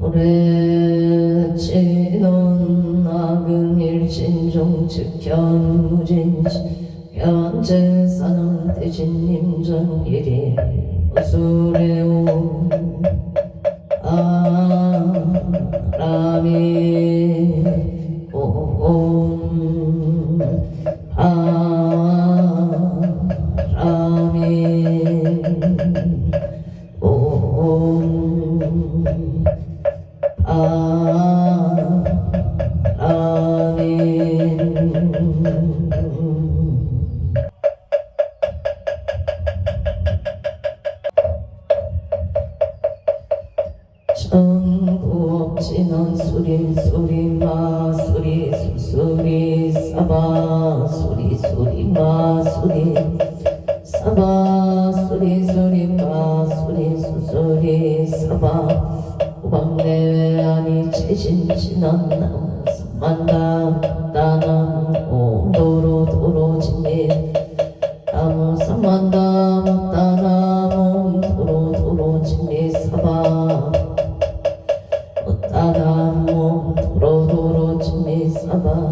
오래 지는 악음일진종 즉현무진지 현재 사는 대신님 전일이 어수레오 아라미 옴 아라미 옴 천구억 진한 소리 소리 마 소리 소리 사바 소리 소리 마 소리 사바 소리 소리 마 소리 소리 사바 호박내외 아니 최신 진한 나무 삼만담 따남 오도로 도로 진리 나무 삼만담 따남 도로 도로 진리 사바 따나무 도로도로 진리 사바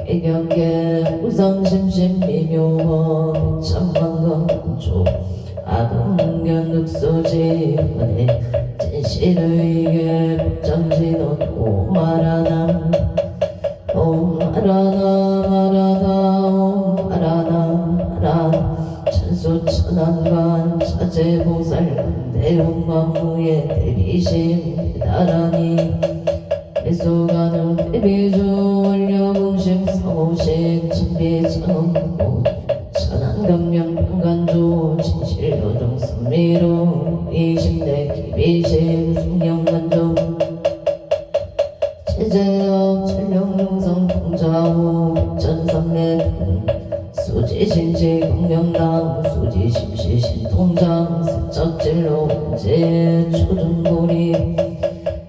애경계 우성심심 미묘원 백천만건조 아금견 늑소지 은혜 진실의계 복장진옷 오마라남 오마라남 아라다 오마라남 아라 천수천안관 차제보살 대웅만무의 대비심 배달하니 배수가능 배비주 원료공심 성호식 천비천원고 천안감명 평간조 진실요정 선미로 이심대 기비심 승령만종 체제업 천룡용성 통자호 백천삼례 수지신지 공명당 수지심시 신통장 세척진로 원제 초준고리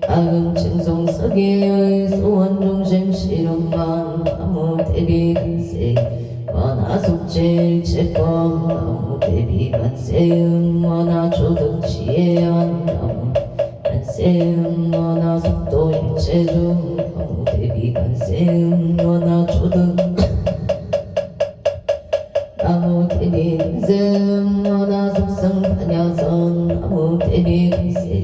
아금칭송 서기의 소원중심 실험만 나무 대비 간세 원하숙질 채권 나무 대비 간세음 원하조득 지혜한 나무 간세음 원하속도 일체중 나무 대비 간세음 원하조득 나무 대비 간세음 원하속성 반야선 나무 대비 간세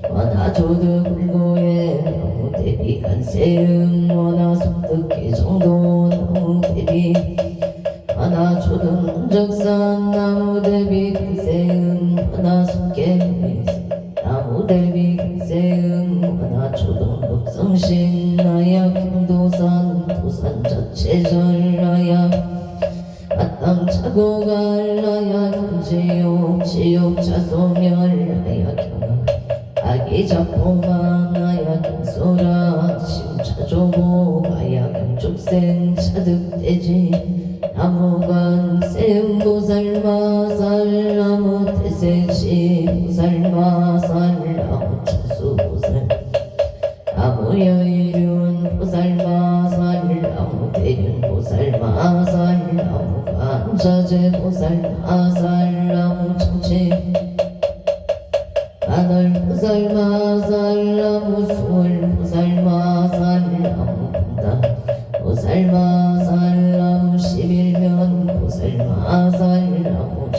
원하조득 불고에 나무 대비 간세음 원하속득 개정도 나무 대비 원하조득 적산 나무 대비 간세음 원하속계 나무 대비 간세음 원하조득 법성신 나약 경도산 도산 자체절라야 아땅 차고 갈라야 경지욕 지욕 자소멸라야 경아 아기 잡고만 나야 경소라 심차조보 가야 경축생 차득대지 나무관 세음보살마살 나무 태세시 보살마살 나무 차수보살 나무 여일륜 보살마살 나무 대륜보살마살 나무 관자재보살마살 나무 청치 하늘보살마살 나무 수월보살마살 나무 분당 보살마살 나무 11면 보살마살 나무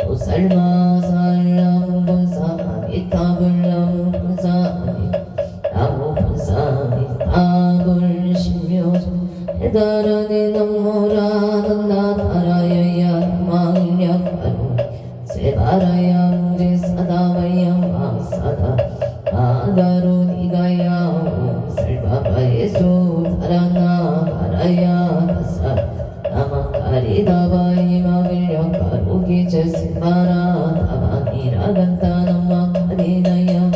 보살마살 나무 본사미탑을 나무 본사미 나무 본사미탑을 신묘 해달하니 넘모라는 나타라여야 망력바로 세바라야 무지사다와야 망사다 아가로 니가야 살바바예수 다라나 바라야 가사 나마카리다바이 마빌력바로기 제스마라 다바니라간다 나마카리나야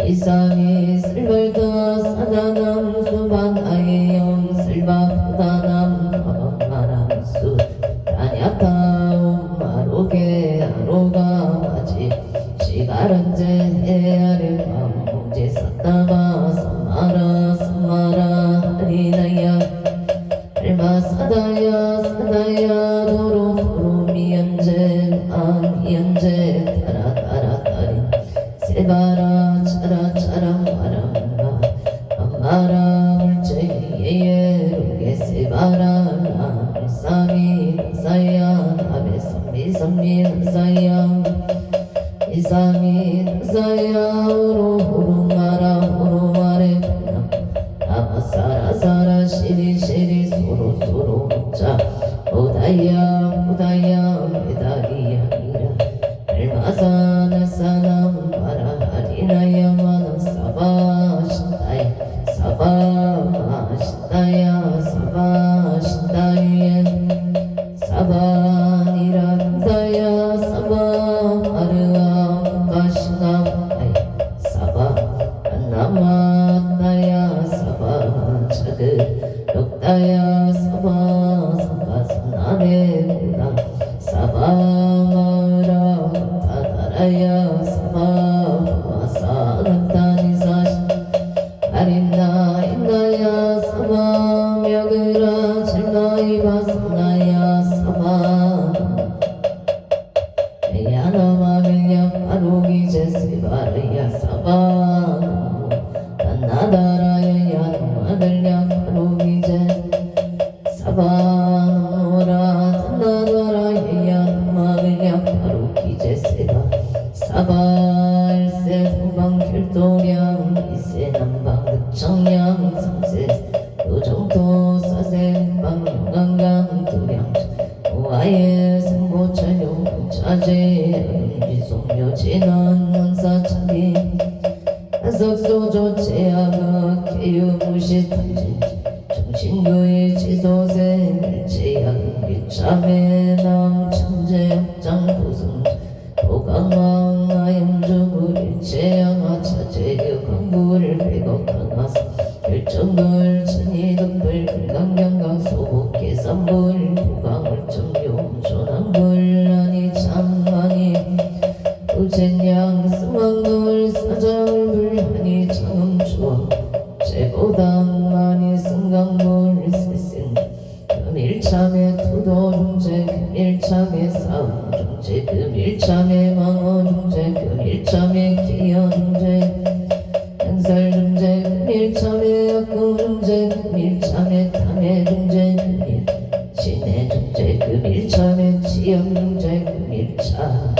이삼이 슬벌다 사다남 수반아예 영슬바부다남 바방마람수 다냐타 옴마로게 아로가 마지 시가른제 헤아를 밤무지 삿다바 삼마라 삼마라 하리나야 알마사다야 사다야 도로 도로 미연제 미연제 따라 따라 따리 세바라 차라 차라 마라 이삼이 나사야 오로마라 오로마레 아마사라사라 시리시리 소로소로 자 오다야 오다야 메다리야니라 알마사나사남 바라하리나야마나 사바신다야 사바신다야 사바신다야 사바니란다야 사바하르아 가시나마야 사바 안나마나야 사바 차그 럭다야 사바 상가산나네무나 사바마라 타다라야 사바 사간타니사시 아린나 인나야 사바 묘그라 칠마이바산나야 사바 야나마밀야 파로기제 스바르야 사바 단나다라야 야나마들야 파로기제 사바노라 단나다라야 야나마밀야 파로기제 스바 사발세 동방길도량 이세 남방 득청량 삼세 도정토 사세 방영강강 도량 오아예 승고철용 차제 음지송묘 진원 원사차비 한석소조 제약의 개유무시 탐진 정신구의 지소생 일체약 일참의 남 천재역장 도승 도강왕 아염주물 일체양아 차제유 강구를 백억강하사 열정글 진이덕불 금강경강 소복계 삼불 도강을 정용 조남불 아니 참아니 우젠양 승왕불 사자불 아니 장음추왕 제보당만이 승강불 세생 금일참의 투도중재 금일참의 싸움중재 금일참의 망어중재 금일참의 기여중재 행설중재 금일참의 약구중재 금일참의 탐해중재 금일 진해중재 금일참의 지형중재 금일차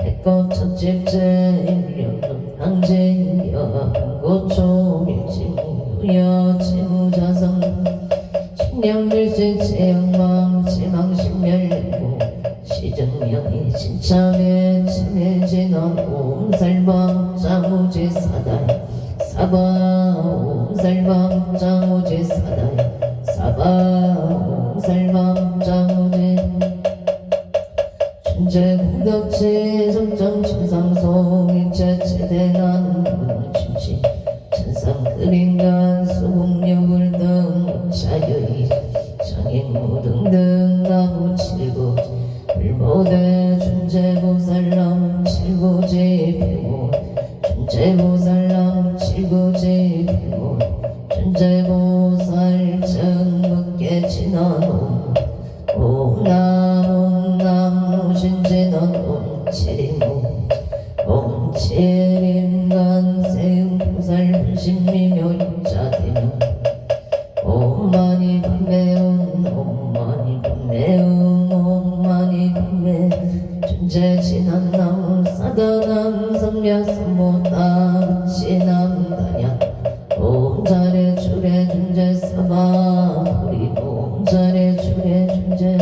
해껏 첫집째 일령은 항제인여 고초 밀지무여 지무자성 식량밀지 제영망 지망신멸고 시정명이 진참에 침해진원 옴살방 장우지 사다이 사바 옴살방 장우지 사다이 사바 옴살방 장우지 춘제공덕지 정정 천상송 일체 최대난 문침치 천상 그린간 수공력을 등 자유이 장인무등등 나무 칠구 불모대 춘제보살나무 칠구지 백모 춘제보살나무 칠구지 백모 춘제보살 정묵게 진원옴 옴남 무신진원 옴치리무 옴치림간 세음보살 불신미묘자대명 옴마니 밤매음 옴마니 밤매음 옴마니 밤매 춘제진한나무 사다남 삼야삼모따 붙이남다냐 옴자레 주레 준제 사바 우리몸 자레 주레 준제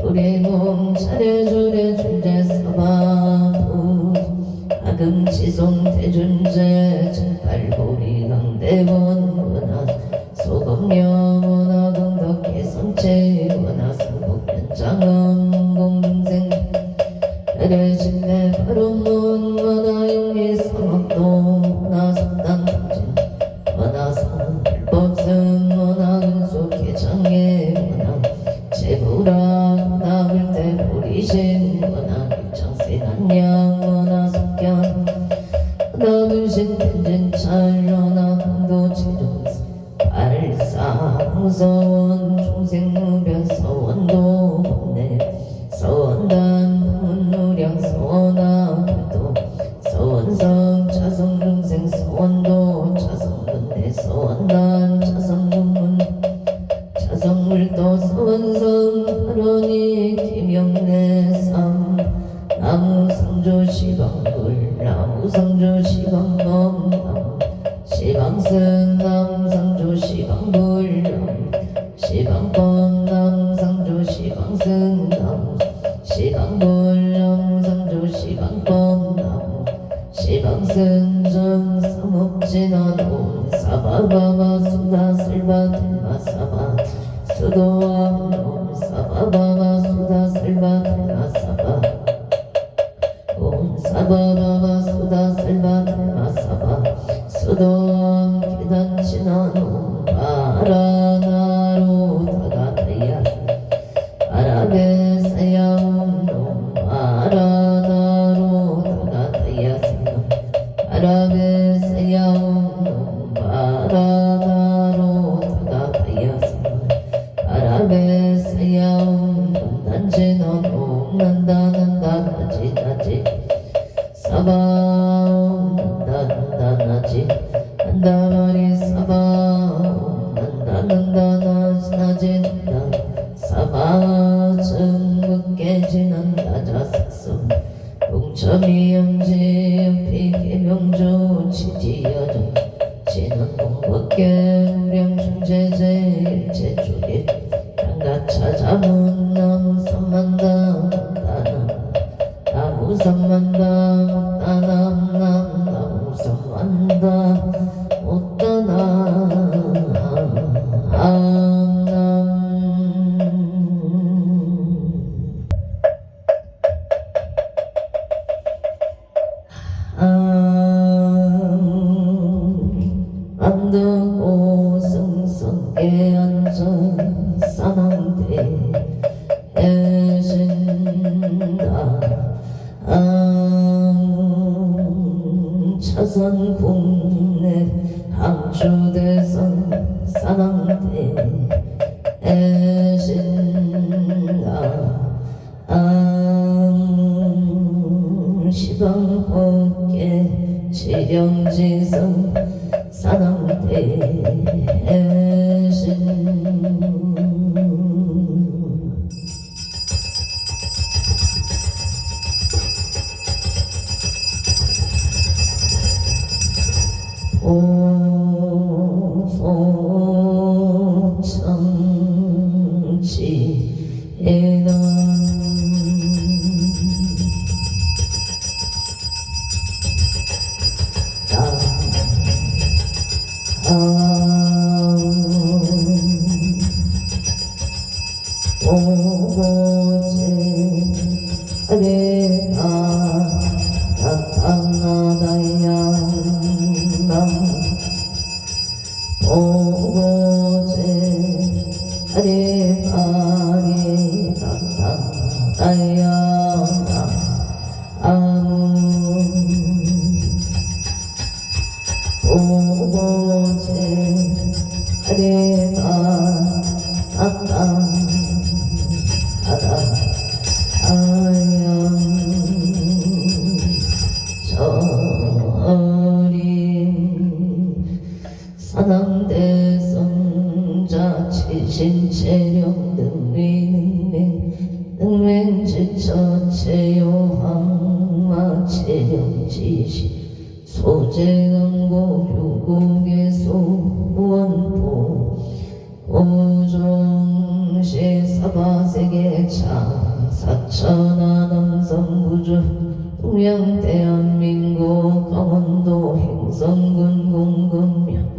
우리몸 자레 주레 준제 사바 아금치손 대준제 천팔보리 강대원 문화 소금녀 문화 공덕계 성체 문화 성복변장음 공동생 에레진내 바로문 문화 용리 성악도 문화 속단 탐진 문화 성불법승 문화 근속 개장계 문화 제부라 문화 불대 보리신 문화 길창세 한양 문화 속견 문화 불신 텐진 찰러나 강도 제종스 발사무서원 중생무변 서원도 법내 서원단 문누량 서원아 불도 서원성 자성중생 서원도 자성근내 서원단 자성군문 자성물도 서원성 하로니 김영래 삼 나무 성주 남성조 시방불 나무성조 시방범 나무 시방승 남성조 시방불 나무 시방범 남성조 시방승 나무 시방불 남성조 시방범 나무 시방승정 사목진화놈 사바바바 수다슬바 들마사바 수도암놈 사바바바 수다슬바 들마사바 옴 사바바바 수다슬바 들마사바 수도암 기단친화놈 바라나로 다가타야 아라베사야옴놈 바라나로 다가타야 아라베사야옴놈 바라나로 다가타야 아라베사야옴놈 난지넌옴 난다난다 나지나지 사바옴 난다난다 나지 난다마리 사바옴 난다난다 나지 난다 사바 증극깨지난다 자삭성 동첨이영지 영피개명조 치지여정 진원동법계 무량중재제 일체조계 장가차자문 나무선만다 못다남 나무선만다 못다남 나무선만다 안덕오 승성에 앉아 사낭대 애신다 차선 국내 항주대선 사낭대 애신다 시방법계 지령지성 사낭대 애신 오소청지에나 오고제 아래가 나타나다양남 오고제 아래가리 나타나다양남 아무 오고제 아래가 나타나다 아양 저림 사당대성자 치신체령 능맹지처 체요항마 체령지시 소재강고 유국의소 무원포 오종시 사바세계차 사천하 남성부주 동양대한민국 강원도 행성군 공금면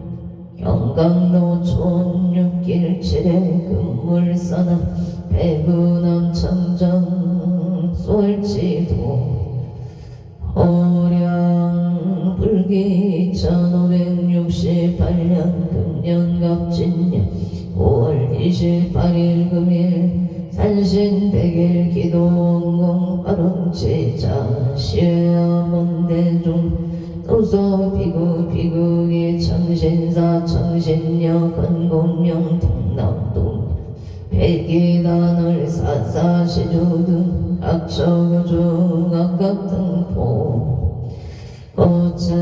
경강로촌 6길 7회 금물사나 배구남 청정 솔지도 호량 불기 1568년 금년갑진년 5월 28일 금일 산신 100일 기도원공 발언제자 시아문대중 도서 비극이 청신사 청신녀 건곤령 통남동 백기단을 사사시주 등 각처교주 각각 등포 고체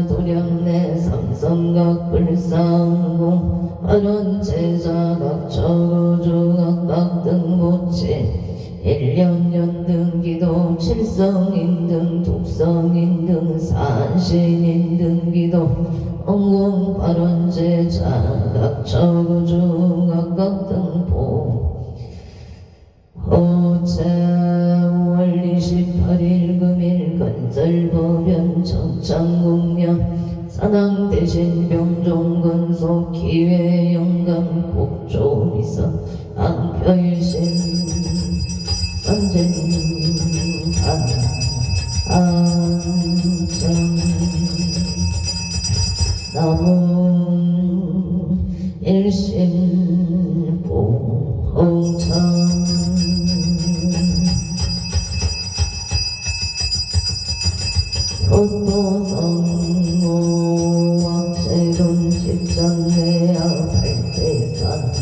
도량내 삼성각 불상공 발언제자 각처교주 각각 등고체 일년년등기도 칠성인등 독성인등 산신인등기도 엉궁발원제 자각처구중각각등보 호채 5월 28일 금일 건설법연 정창공명 사당대신 병종건속 기회영감 곡조미서 앙표일신 선진한 안정 남은 일심 보홍청 로또성모 왕세돈 직전내야 발대산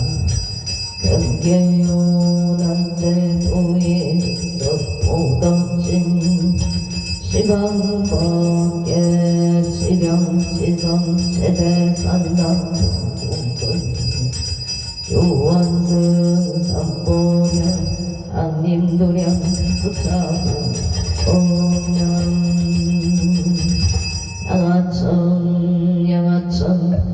경계요 난제도에 익석보덕진 시방법계 지령지성 세대산남동군 요원승 삼보령 안림도량 부차고 공명 양하천 양하천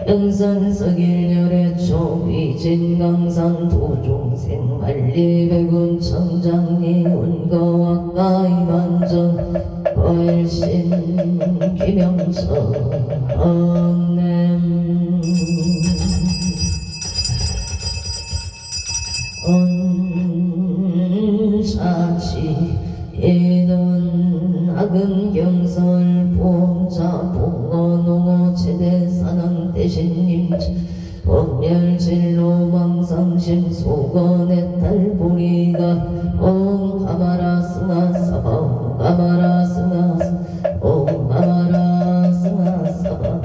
영산석일열의 초위진강산 도종생 만리백운 청장리 운거와가 이만정 거일신 김영천 언냄 언사치 인원 악음경설 보험자 봉어농어 제대사낭 대신님 법멸진로 망상심 소건의 달보리가 옴 가마라 스나 사바 옴 가마라 스나 옴 가마라 스나 사바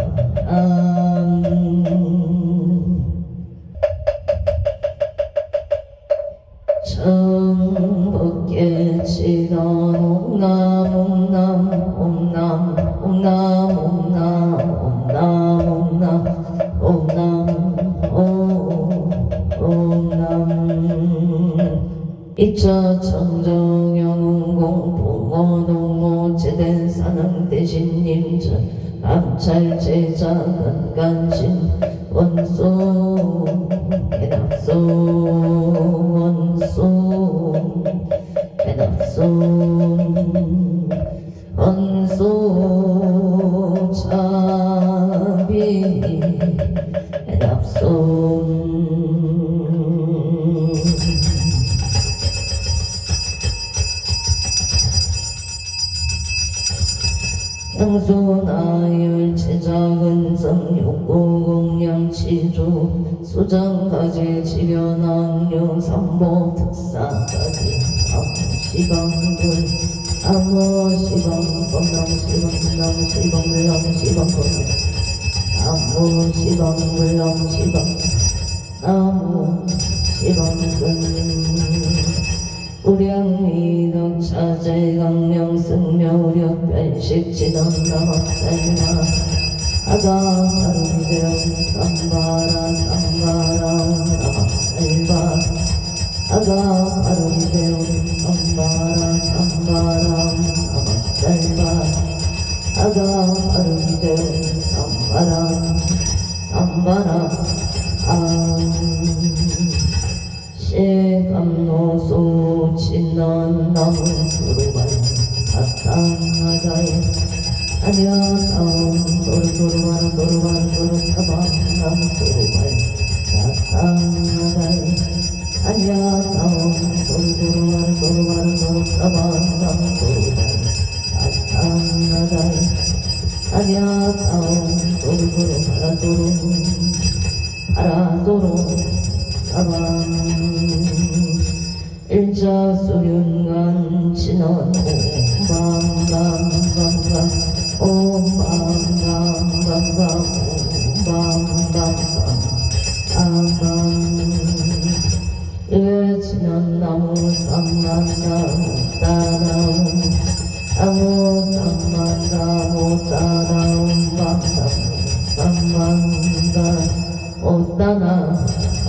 청법계 지단 옴남 옴남 옴남 옴남 옴남 옴남 옴남 옴남 이차 청정영웅공 봉어동호 제대사낭 대신님전 감찰제자 건간신 원소 개납소 원소 개납소 원소 차비 개납소 양소나열 제작은성 욕구공양치주 수정가제 지변왕류 삼보 특사까지 시방군 나무시방 범람시방 남시방 물람시방 범람 나무시방 물람시방 나무시방군 우량미덕 차제강령 승려우력 변식지넌나막살마 아가하루대영 삼바라 삼바라 나막살바 아가하루대영 삼바라 삼바라 나막살바 아가하루대영 삼바라 삼바라 시감노소 진난 나무 두루발 사탕하다이 아냐다운 도루도루바라 도루바라 도루타바 나무 두루발 사탕하다이 아냐다운 도루도루바라 도루바라 도루타바 나무 두루발 사탕하다이 아냐다운 도루도루바라 도루 바라도루 사방 일자수륜간 진원 오방방방방 오방방방방 오방방방 아방 일진한 나무 쌍만나무 따나무 나무 쌍만나무 따나무 방나무 쌍만나 오따나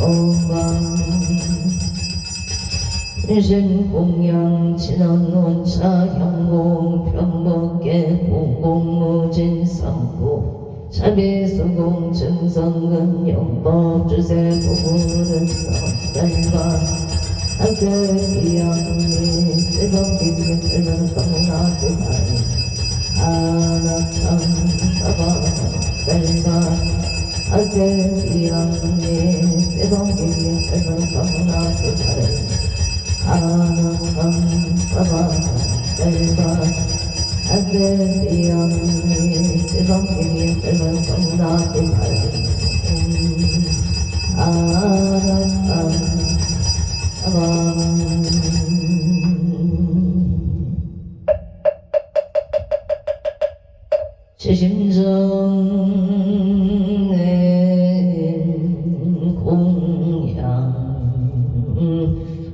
오방 일신공양 진원논차 형공 편법계 공공무진상고 자비수공 증성근 영법 주세 부부는 성달과 악의양이 뜨겁게 들면 성나구하니 하나참 사바달과 악의양이 뜨겁게 들면 성나구하니 하나참 사바달과 악의양이 뜨겁게 들면 성나구하니 하나참 지심정의 공양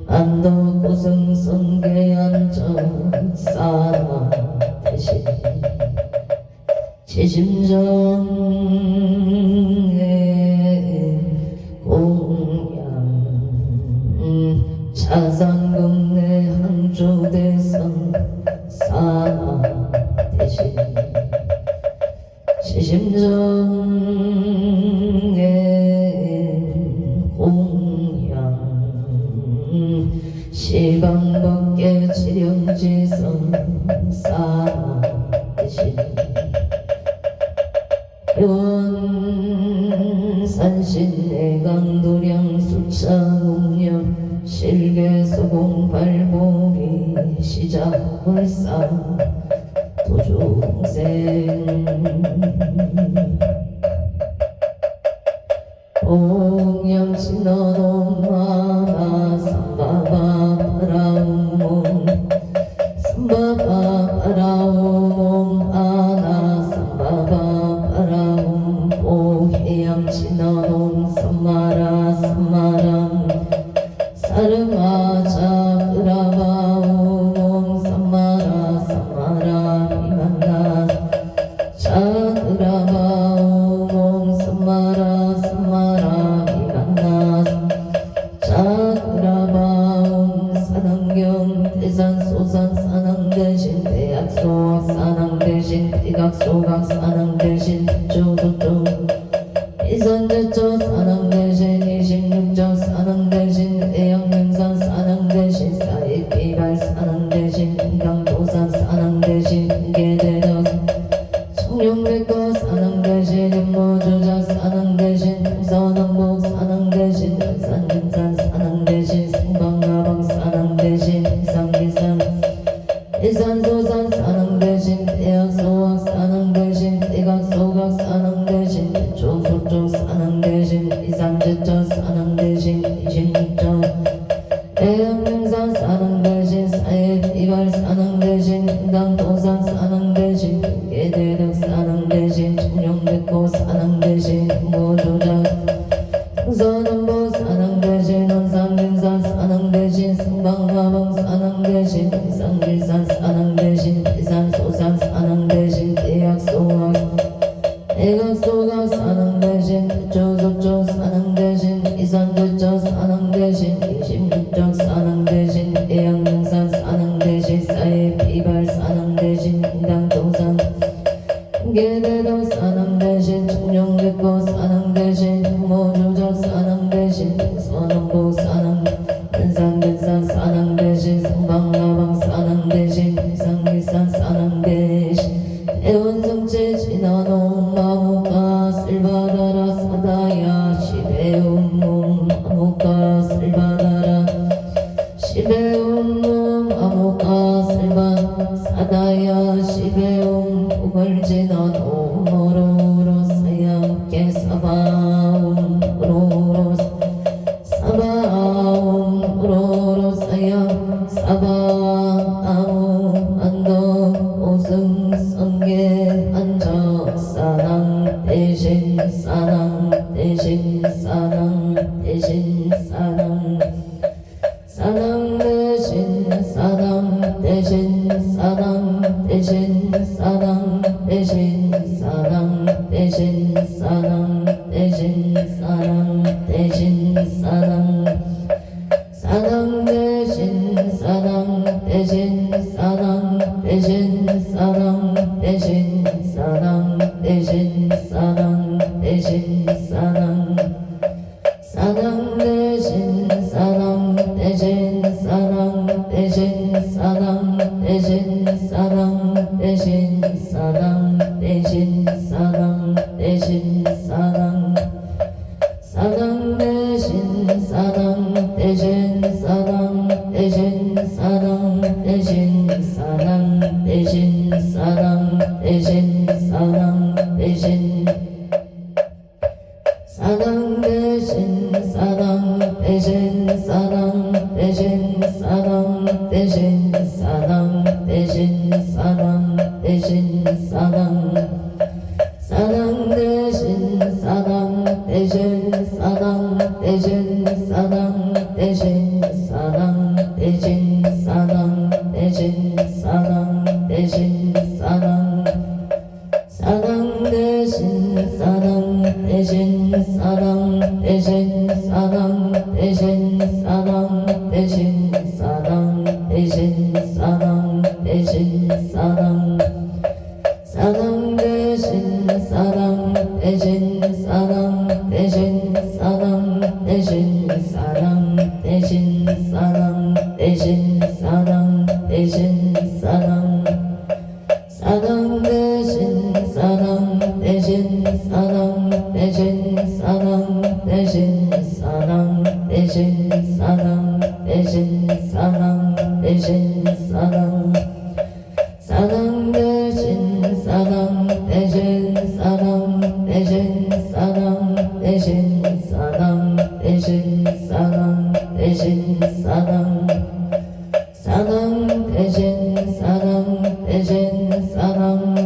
안도 고승성계안정 사나 대신 지심정의 공양 자산국내 항조대성 사나 대신 지심정의 공양 시방법계 지령지성 사나 대신 회원산신 애강도량 수차공령 실계소공 발보리 시작불상 도중생 공양신너놈마나 삼바바 파라우몽 삼바바 파라우몽 하나 삼바바 파라움 보해양신너놈 삼마라 삼마람 사르마자 그라바우몽 삼마라 삼마라 비만나 자그라바우몽 삼마라 삼마라 비만나 자그라바움 사능경 대산소산 사능 대신 대학소학 사능 대신 대각소각 사능 대신 조조조 이선제초 사능 대신 26조 사능 대신 대양명산 사능 대신 사익비발 사능 대신 인강도산 사능 대신 인계대덕 청룡백거 사능 대신 임무주자 사능 대신 동서남북 사능 대신 연산근산 사능 대신 승방가방 사능 대신 이상기산 일산소산 사능 대신 대학소학 사능 대신 대각소각 사능 대신 대초소쪽 사능 대신 이상제초 사능 대신 26조 대양명산 사능 대신 사익비발 사능 대신 인강도산 사능 대신 인계대덕 사능 대신 청룡백고 사능 대신 모조작 동서남북 사능 대신 원산근산 사능 대신 승방가방 사능 대신 이상길산 사능 대신 대산소산 사능 대신 대학소학 대각소각 사능 대신 대초소초 사능 대신 이산제초 사능 대신 26적 사능 대신 대양명산 사능 대신 사익비발 사능 대신 인강동산 인계대덕 사능 대신 청룡백고 사능 대신 모조적 사능 대신 동서남북 사능 연산근산 사능 대신 승방가방 사능 대신 이상길산 사능 대신 대원성체 진화농 마무가슬 받아라 사다야 시배운몽 마무가슬 받아라 시배운몽 마무가슬 받 사다야 시배운 북을 진화농 모로로 사양께 사바운 모로로 사바운 모로로 사양 사바아운 안도 오승성계 안적사낭 대신 사낭 대신 사낭 대신 사낭 사낭 대신 사낭 대신 사낭 대신 사낭 대신 사낭 대신 사낭 대신 사낭 대신 사랑 대신 사랑 대신 사랑 대신 사랑 대신 사랑 대신 사랑 사랑 대신 사랑 대신 사랑 대신 사랑 대신 사랑 대신 사랑 대신 사랑 대신 사랑 사랑 대신 사랑 대신 사랑 대신 사랑 대신 사랑 대신 사랑 대신 사랑 대신 사랑 대신 사랑 대신 사랑 대신 사랑 대신 사랑 대신 사랑 대신 사랑 사랑 대신 사랑 대신 사랑 대신 사랑 대신 사랑 대신 사랑 대신 사랑 대신 사랑 사랑 대신 사랑 대신 사랑 대신 사랑 대신 사랑 대신 사랑 대신 사랑 대신 사랑 사랑 대신 사랑 대신 사랑 대신 사랑 대신 사랑 대신 사랑 대신 사랑 대신 사랑 사랑 대신 사랑 대신 사랑 대신 사랑 대신 사랑 대신 사랑 대신 사랑 대신 사랑 사랑 대신 사랑 대신 사랑 대신 사랑 대신 사랑 대신 사랑 대신 사랑 사랑 대신 사랑 대신 사랑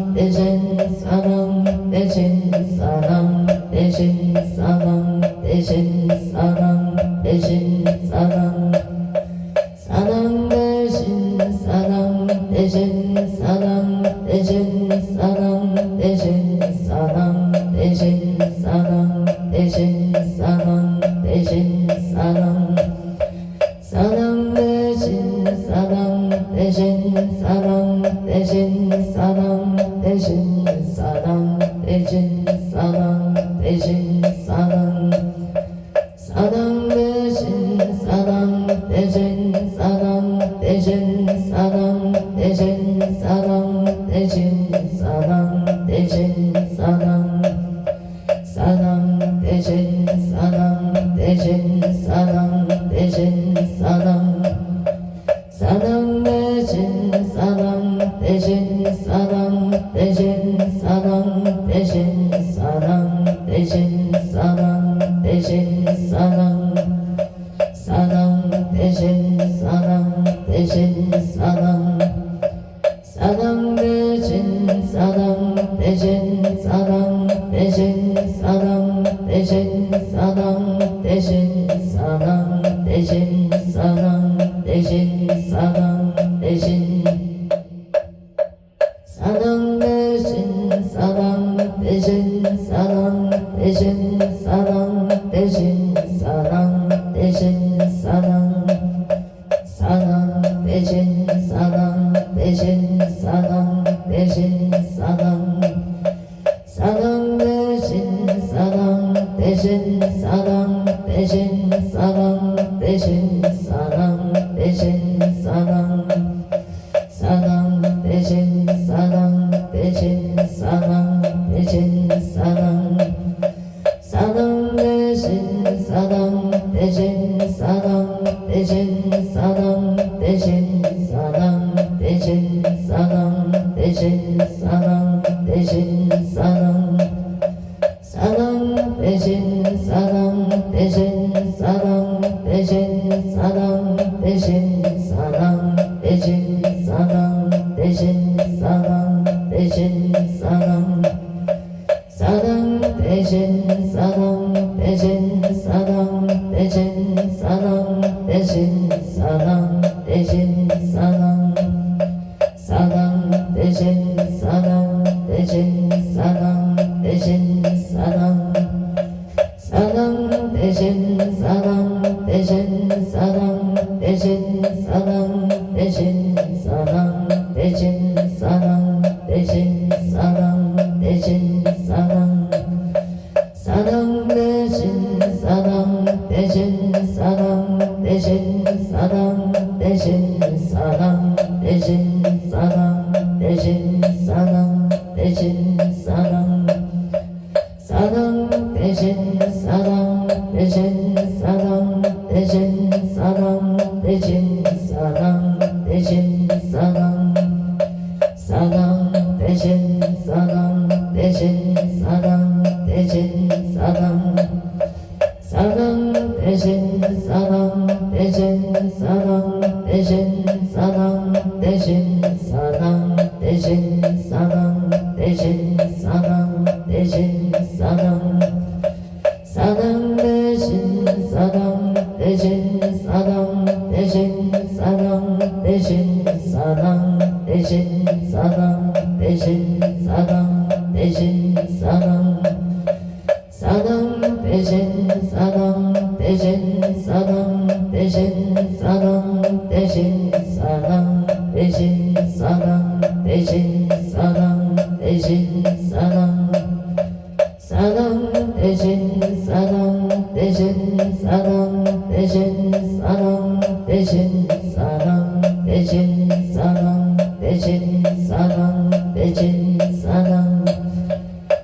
대신 사랑 대신 사랑 대신 사랑 대신 사랑 대신 사랑 사랑 대신 사랑 대신 사랑 대신 사랑 대신 사랑 대신 사랑 대신 사랑 대신 사랑 사랑 대신 사랑 대신 사랑 대신 사랑 대신 사랑 대신 사랑 대신 사랑 사랑 대신 사랑 대신 사랑 대신 사랑 대신 사랑 대신 사랑 대신 사랑 사랑 대신 사랑 대신 사랑 대신 사랑 사랑 대신 사랑 대신 사랑 대신 사랑 대신 사랑 대신 사랑 대신 사랑 사랑 대신 사랑 대신 사랑 사랑 대신 사랑 대신 사랑 대신 사랑 대신 사랑 대신 사랑 대신 사랑 대신 사랑 대신 사랑 대신 사랑 대신 사랑 대신 사랑 대신 사랑 대신 사랑 사랑 대신 사랑 대신 사랑 대신 사랑 사랑 대신 사랑 대신 사랑 대신 사랑 대신 사랑 대신 사랑 사랑 대신 사랑 대신 사랑 대신 사랑 사랑 대신 사랑 대신 사랑 대신 사랑 대신 사랑 대신 사랑 대신 사랑 대신 사랑 사랑 대신 사랑 대신 사랑 대신 사랑 대신 사랑 대신 사랑 대신 사랑 대신 사랑 사랑 대신 사랑 대신 사랑 대신 사랑 대신 사랑 대신 사랑 사랑 대신 사랑 대신 사랑 대신 사랑 사랑 대신 사랑 대신 사랑 대신 사랑 대신 사랑 대신 사랑 대신 사랑 대신 사랑 사랑 대신 사랑 대신 사랑 대신 사랑 대신 사랑 대신 사랑 대신 사랑 대신 사랑 사랑 대신 사랑 대신 사랑 대신 사랑 대신 사랑 대신 사랑 사랑 대신 사랑 대신 사랑 대신 사랑 사랑 대신 사랑 대신 사랑 대신 사랑 대신 사랑 대신 사랑 대신 사랑 대신 사랑 사랑 대신 사랑 대신 사랑 대신 사랑 대신 사랑 대신 사랑 대신 사랑 대신 사랑 사랑 대신 사랑 대신 사랑 대신 사랑 대신 사랑 대신 사랑 대신 사랑 대신 사랑 사랑 대신 사랑 대신 사랑 대신 사랑 대신 사랑 대신 사랑 대신 사랑 대신 사랑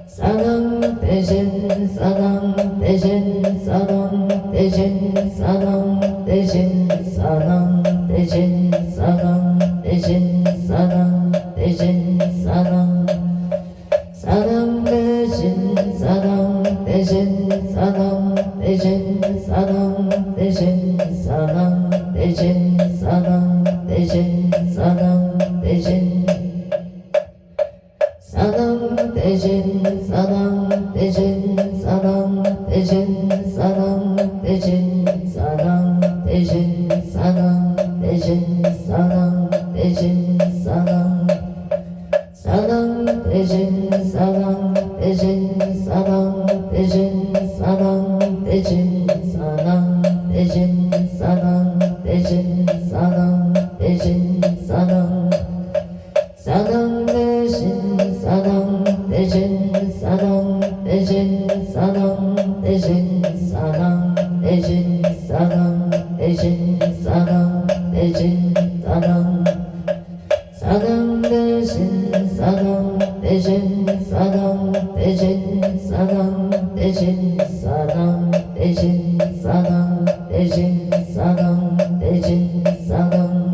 사랑 대신 사랑 대신 사랑 대신 사랑 대신 사랑 대신 사랑 대신 사랑 대신 사랑 사랑 대신 사랑 대신 사랑 대신 사랑 대신 사랑 대신 사랑 대신 사랑 대신 사랑 대신 사랑 대신 사랑 대신 사랑 대신 사랑 대신 사랑 대신 사랑 대신 사랑 사랑 대신 사랑 대신 사랑 대신 사랑 대신 사랑 대신 사랑 대신 사랑 대신 사랑 사랑 대신 사랑 대신 사랑 대신 사랑 대신 사랑 대신 사랑 대신 사랑 대신 사랑 사랑 대신 사랑 대신 사랑 대신 사랑 대신 사랑 대신 사랑 대신 사랑 대신 사랑 사랑 대신 사랑 대신 사랑 대신 사랑 대신 사랑 대신 사랑 대신 사랑 대신 사랑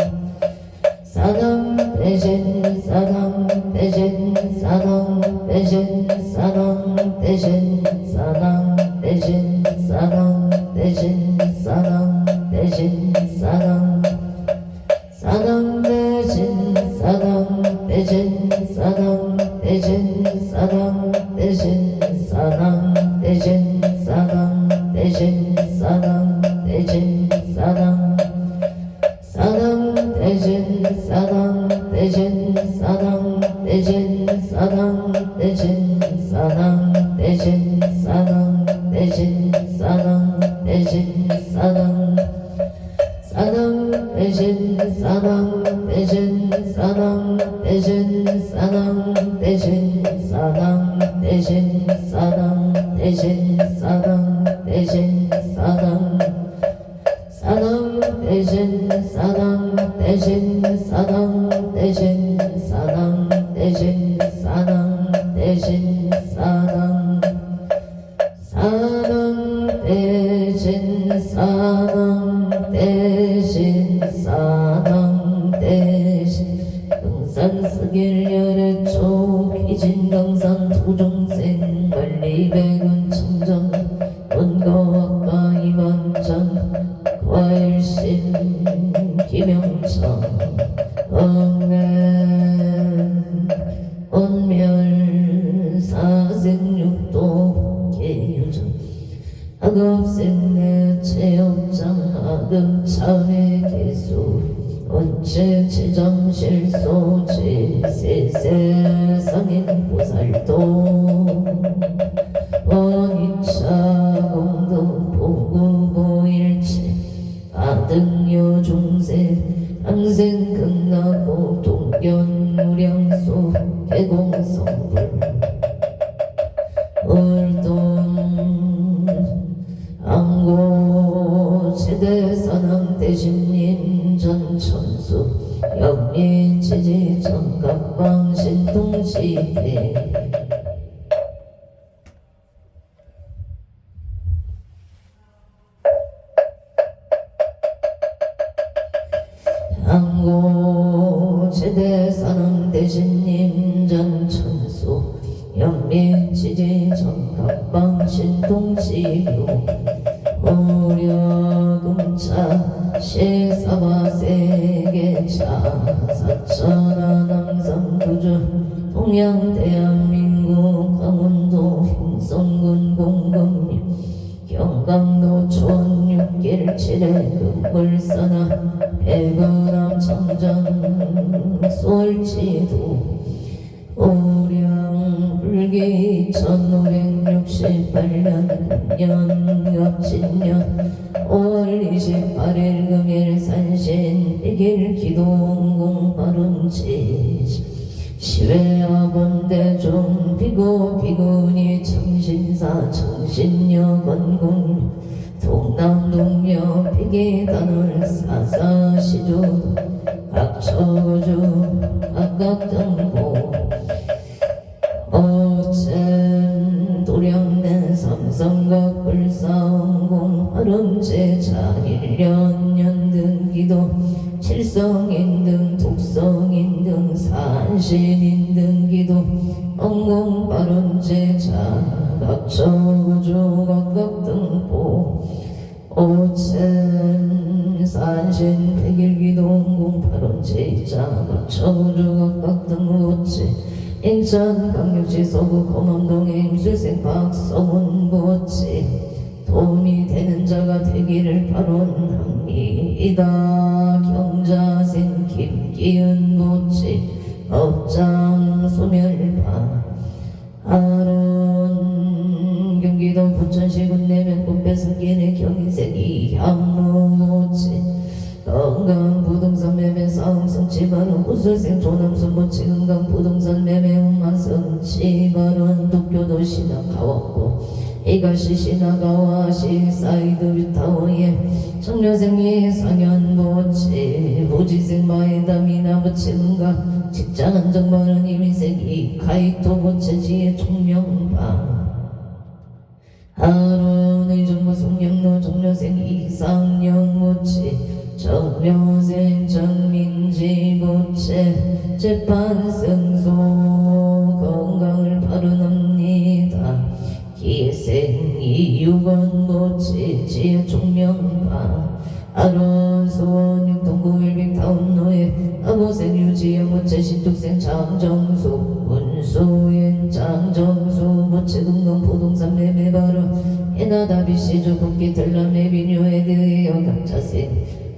사랑 대신 사랑 대신 사랑 대신 사랑 대신 사랑 대신 사랑 대신 사랑 대신 사랑 사랑 대신 사랑 대신 사랑 대신 사랑 대신 사랑 대신 사랑 대신 사랑 대신 사랑 사랑 대신 사랑 대신 사랑 대신 사랑 대신 사랑 대신 사랑 대신 사랑 대신 사랑 사랑 대신 사랑 대신 사랑 대신 사랑 대신 사랑 대신 사랑 사랑 대신 사랑 대신 사랑 대신 등산 스길 열애초 귀진 강산 도종생 관리백은 청정 원거학과 이반장 과일신 김영창 언행 언멸 사생육도 개유정 학업생내 체육장 학업참회 개수 언체 지정실소지 세세상인 보살도 원인차 공동 보구보일체 아등요 중세 평생 극락고 동견무량수 개공성불 울동 안고 제대사남 대신님 전천수 영리지지 정각방 신동시대 안고 제대사남 대신님 전천수 영리지지 정각방 신동시교 오려금차 시사바세계차 사천하 남산구주 동양 대한민국 강원도 횡성군 공금리 경강도 촌6길 7회 금물사나 백어남 청정 솔지도 오령 불기 1568년 금년 갑진년 5월 28일 금일 산신 100일 기도원공 발음지 시외학원대중 비고 비군이 청신사 청신여 건공 동남동여 비기단을 사사시주 각처주 각각등고 오천 도량내 삼성각 불사원공 화름제자 1년 연등기도 칠성인등 독성인등 산신인등기도 엉공발음제자 각처구주 각각등보 오천 산신 백일기도 엉공발음제자 각처구주 각각등보체 인천 강력시 서구 검암동의 임술생 박성훈보체 도움이 되는 자가 되기를 바론합니다. 경자생 김기은보체 업장 소멸파 아론 경기도 부천시 군내면 꽃배승길의 경인색이 향로보체 건강 부동산 매매 싸움 성취발언 우술생 조남순 보치 건강 부동산 매매 음만 성취발언 도쿄도 시나가왔고 이가시 시나가와시 사이드 뷰타워에 청년생이 상현 보치 보지생 마에다미나 보치 건강 직장 안정발언 이미색이 카이토 보치지의 총명방 하론의 정부 송영로 청년생 이상영 보치 정묘생 정민지 보채 재판승소 건강을 발언합니다. 기생 이유건 보채 지혜 총명파 아론 소원 육동구 일빅타운로에 아보생 유지영 보채 신tuk생 장정수 운수엔 장정수 보채 금강 부동산 매매 발언 해나다비시주 국기 들람매 비뇨에 대하여 각자생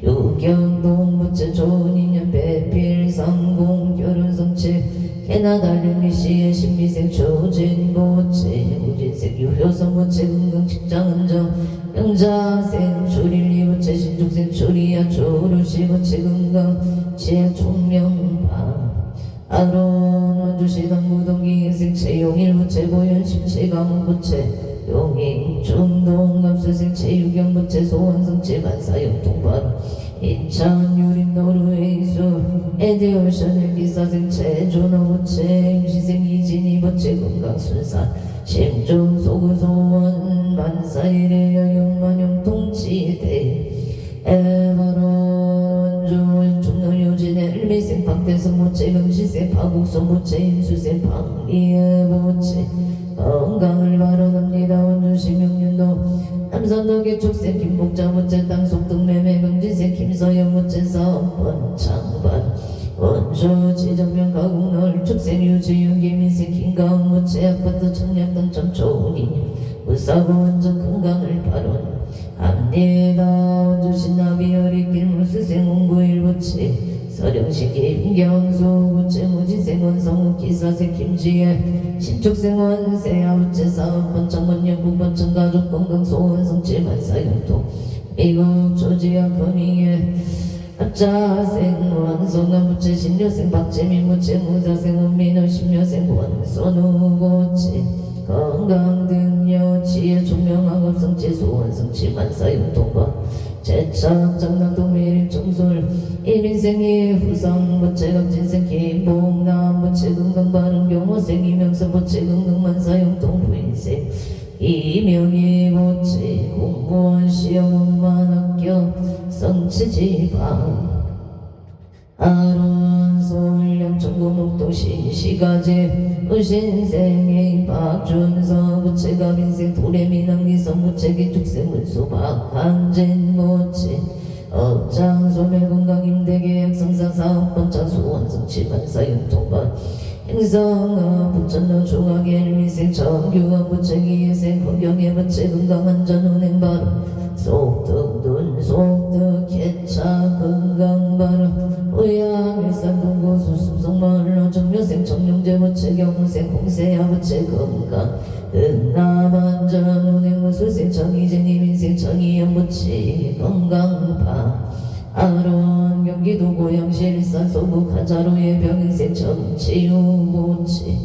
유경동 부채 좋은인연 배필상공 결혼성체 캐나달림미시의 신미생 조진보채 우진색 유효성 보채 금강 직장은정 영자생 조릴리 보채 신축생 조리야 조루시 보채 금강 지혜 총명파 아론 원주시 당구동기 인생체 용일 보채 고연 십체 가문 보채 용인 중동 감수생체 유경부채 소원성체 만사용 통발 인천 유림 노르웨이수 에디오션을 기사생체 조노부채 임시생 이진이 부채 건강순산 심중 소구소원 만사일의 여용만용 통치대 에바론 원주 중노유진의 일미생 박대성 부채 명시생 파국성 부채 임수생 방리의 부채 건강을 발언합니다. 원주시 명륜도 남산도 개축생 김복자 부채 땅속등 매매 명지생 김서영 부채 사업원 창반 원주 지정명 가국널 축생 유지윤 김인생 김가은 부채 아파트 청약당 점초운이 무사고 원전 건강을 발언합니다. 원주시 나비어리 길물수생 홍구일 부채 서령시 김경수 부채 무지생 원성우 기사생 김지혜 신축생 원세 아우채 사업번 청번역 국번청 가족 건강 소원 성취 만사용통 미국 조지아 커닝에 합자생 원소가 부채 신료생 박재민 부채 무자생 원민호 신료생 원손 우고치 건강등려 지혜 총명학업 성치 소원성치 만사용통과 제차 장락동미림 정솔 일인생이 후상 부채 갑진생 기봉남 부채 건강바른 경호생 이명선 부채 건강만사용통 부인생 이명희 부채 공무원 시험만 합격 성취지방 아론 서울령 전국목동 신시가제 의신생의 박준서 부채가 빈생 도래미남기성 부채기 tuk생 문수박 한진 부채 업장 소멸건강 임대계 약성사 사업번장 수원성 지반사용통반 행성아 부천로 중앙에 일미생 정규원 부채기 예생 건경의 부채 건강안전운행 바로 속덕돈 속덕 개차 건강바로 의양일산 동고수 숲속마을로 정묘생 정룡제 부채 경무생 홍세야 부채 건강 은남안전 운행무술생 정의재님 인생 정의연 부채 건강파 아론 경기도 고양시 일산 소북 한자로의 병인생 정치유 부채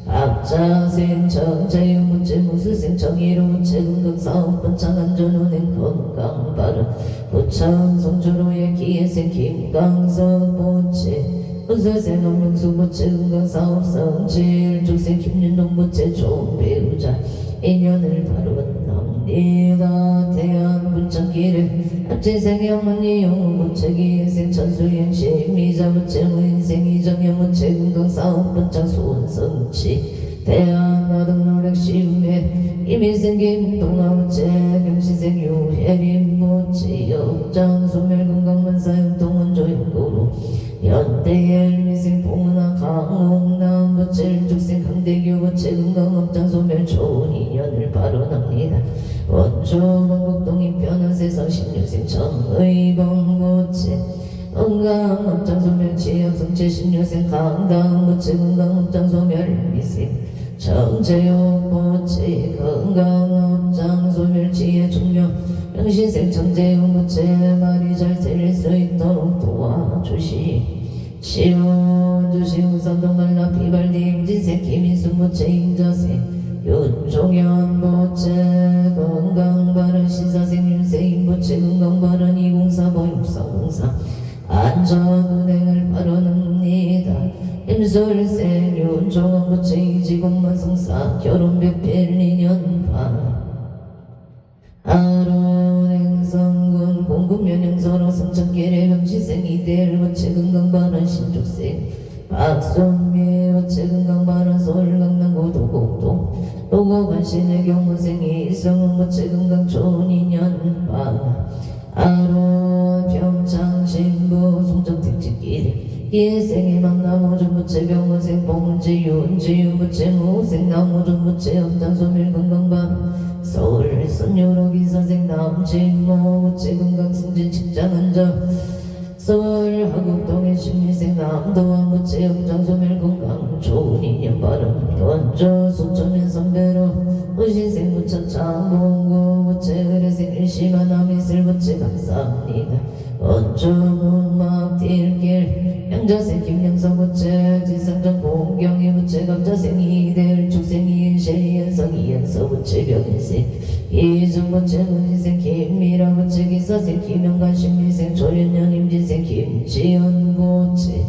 앞자생 정자유 부채 무술생 정의로 부채 건강사업번 장안전운행 건강바른 부천 송주로의 기회생 김강석 부채 은설생 엄명수 부채 건강사업성 질죽생 김윤동 부채 좋은 배우자 인연을 바로납니다. 태안 부천길에 앞진생의 어머니 영웅 부채 기회생 천수행시 미자 부채 무인생 이정현 부채 건강사업번장 수원성치 태안 아등노력 시음에 이민생 김동아 부채 경시생 유혜림 부채 역장 소멸 건강만사용통원 조영고로 연대의 일미생 봉은아 강홍남 부채 죽생 강대규 부채 건강업장 소멸 좋은 인연을 바로납니다. 원주 경북동 이편한 세상 16생 정의봉 부채 건강업장 소멸 지역성체 16생 강당 부채 건강업장 소멸 미생 정재용 부채 건강업장 소멸 지혜 종료 영신생 정재용 부채 말이 잘 들릴 수 있도록 도와주시오. 주시 우선동 갈라 비발디 임진생 김인순 부채 임자생 윤종현 부채 건강바른 신사생 윤세인 부채 건강바른 204 보육사공사 안전운행을 바라옵니다. 임술생 윤종원 부채 이지공만성사 결혼백필 2년반 아론행성군 공급면형서로 성천길의 명시생 이대일 부채 건강바른 신축생 박순미 부채 건강바른 서울 강남구 도곡동 도곡안신의 경무생 이성훈 부채 건강 좋은 2년반 아론 평창 신부 송정택지길 이생의 만나모전 부채 병원생 봉은지 윤지유 부채 무생 나모전 부채 업장 소멸 건강바른 서울 선유로 기사생 남진모 부채 건강승진 직장안전 서울 하곡동의 심리생 남도원 부채 업장 소멸 건강 좋은 인연 바른 던져 소천면 선배로 의신생 부처 장봉구 부채 의뢰생 일심한 남이슬 부채 감사합니다. 원주문막 딜길 양자생 김영성 부채 지상정 공경이 부채 갑자생 이대일 축생 이인실 이연성 이연서 부채 병인생 이정 부채 문인생 김미라 부채 기사생 김영관 신미생 조윤영 임진생 김지연 부채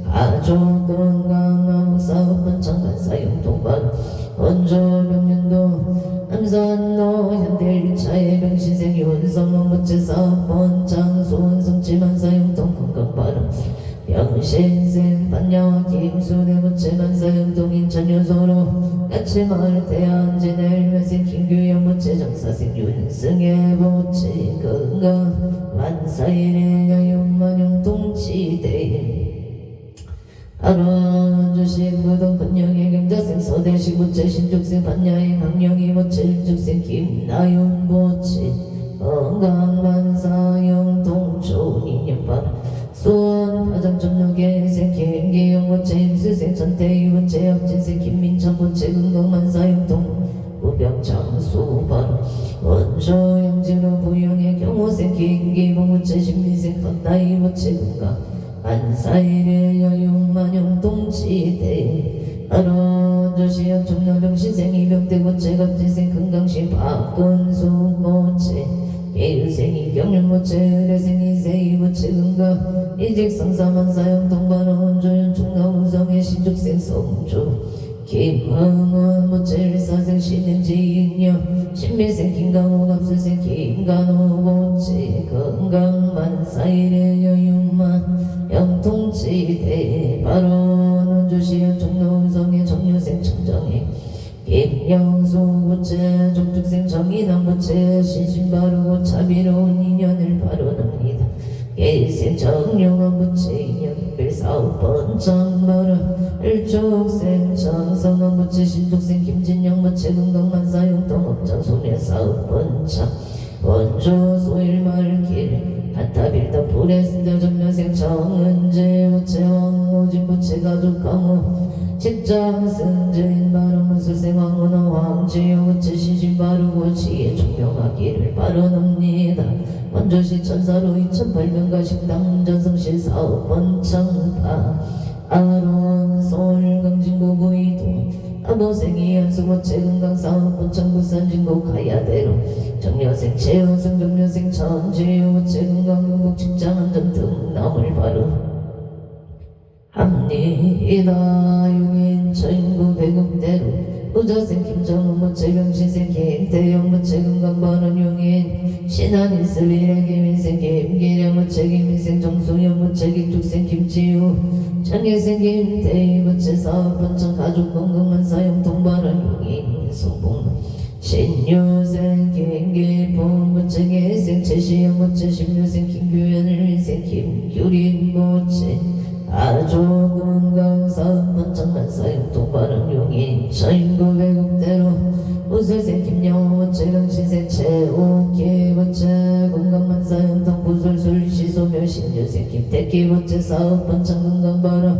가족 건강 암흑사업번 장관사용통반 원조명년도 남산로 현대일차의 병신생 윤성원 부채 사업번 장소원성치만사용통 건강바른 병신생 반야와 김수대 부채 만사용통 인천유소로 까치마을 대안진엘면생 김규영 부채 정사생 윤승의 부채 건강 만사일의 야윤만용통 치대일 아론주식 무동 번영의 경자생 서대식 부채 신축생 반야행 학령이 부채 일축생 김나윤 부채 건강만사용통 좋은 인연반 수원 화장점역의 김기용 부채 임수생 전태희 부채 역진생 김민천 부채 건강만사용통 구병장수반 원조 영진호 부영의 경호생 김기봉 부채 신민생 컷나이 부채 무체 건강 만사일일 여육만용 동치대 바로 조시역 종료병신생 이병대 고체 갑질생 건강시 박근수 모체 예유생이 경륜모체 의뢰생이 세이모체 건강 이직성사만사형 동반원 조연 총나우성의 신족생 성조 김흥원 모체일사생 신행지인력 신미생 김강호 갑술생 김간호 모체 건강만사일일 여육만 영통치대 바로는 조시연 총노성의 정유생 청정의 김영수 고체 종축생 정인왕 고체 신신바르고 자비로운 인연을 바로납니다. 일생 정용한 고체 인연 일사오번 정바르 일축생 정성한 고체 신축생 김진영 고체 건강만사용 동업장 소멸사오번 참 원조 소일말길 한타빌더 불에스더 정면생 정은재 고체 왕오진 고체 가족 강호 직장 승진 바르문 수생 왕은어 황지요 고체 신신 바르고 지혜 총명하기를 바라옵니다. 원조시 천사로 2008년가 식당 전성실 사업번 청파 아론 서울 강진구 구이동 아보생이 연수고체 건강사업번 청부산 진구 가야대로 정려생 최은성 정려생 천지요 고체 건강경북 직장안전 등 남을 바로 합니다. 용인 천구 배급대로 우자생 김정은 모체 병신생 김태영 모체 건강반원 용인 신한 이슬리라 김인생 김기량 모체 김인생 정수연 모체 김축생 김지우 장혜생 김태희 모체 사업번청 가족 건강만사용 동반원 용인 송봉 신유생 김기봉 모체 계생 최시영 모체 심유생 김규현을 인생 김규린 모체 아주 건강사업번청 만사용 동반은 용인 천구 배국대로 우슬생 김영호 모체 강신생 최옥기 모체 건강만사용 동부술술 시소멸 신유생 김태기 모체 사업번청 건강바로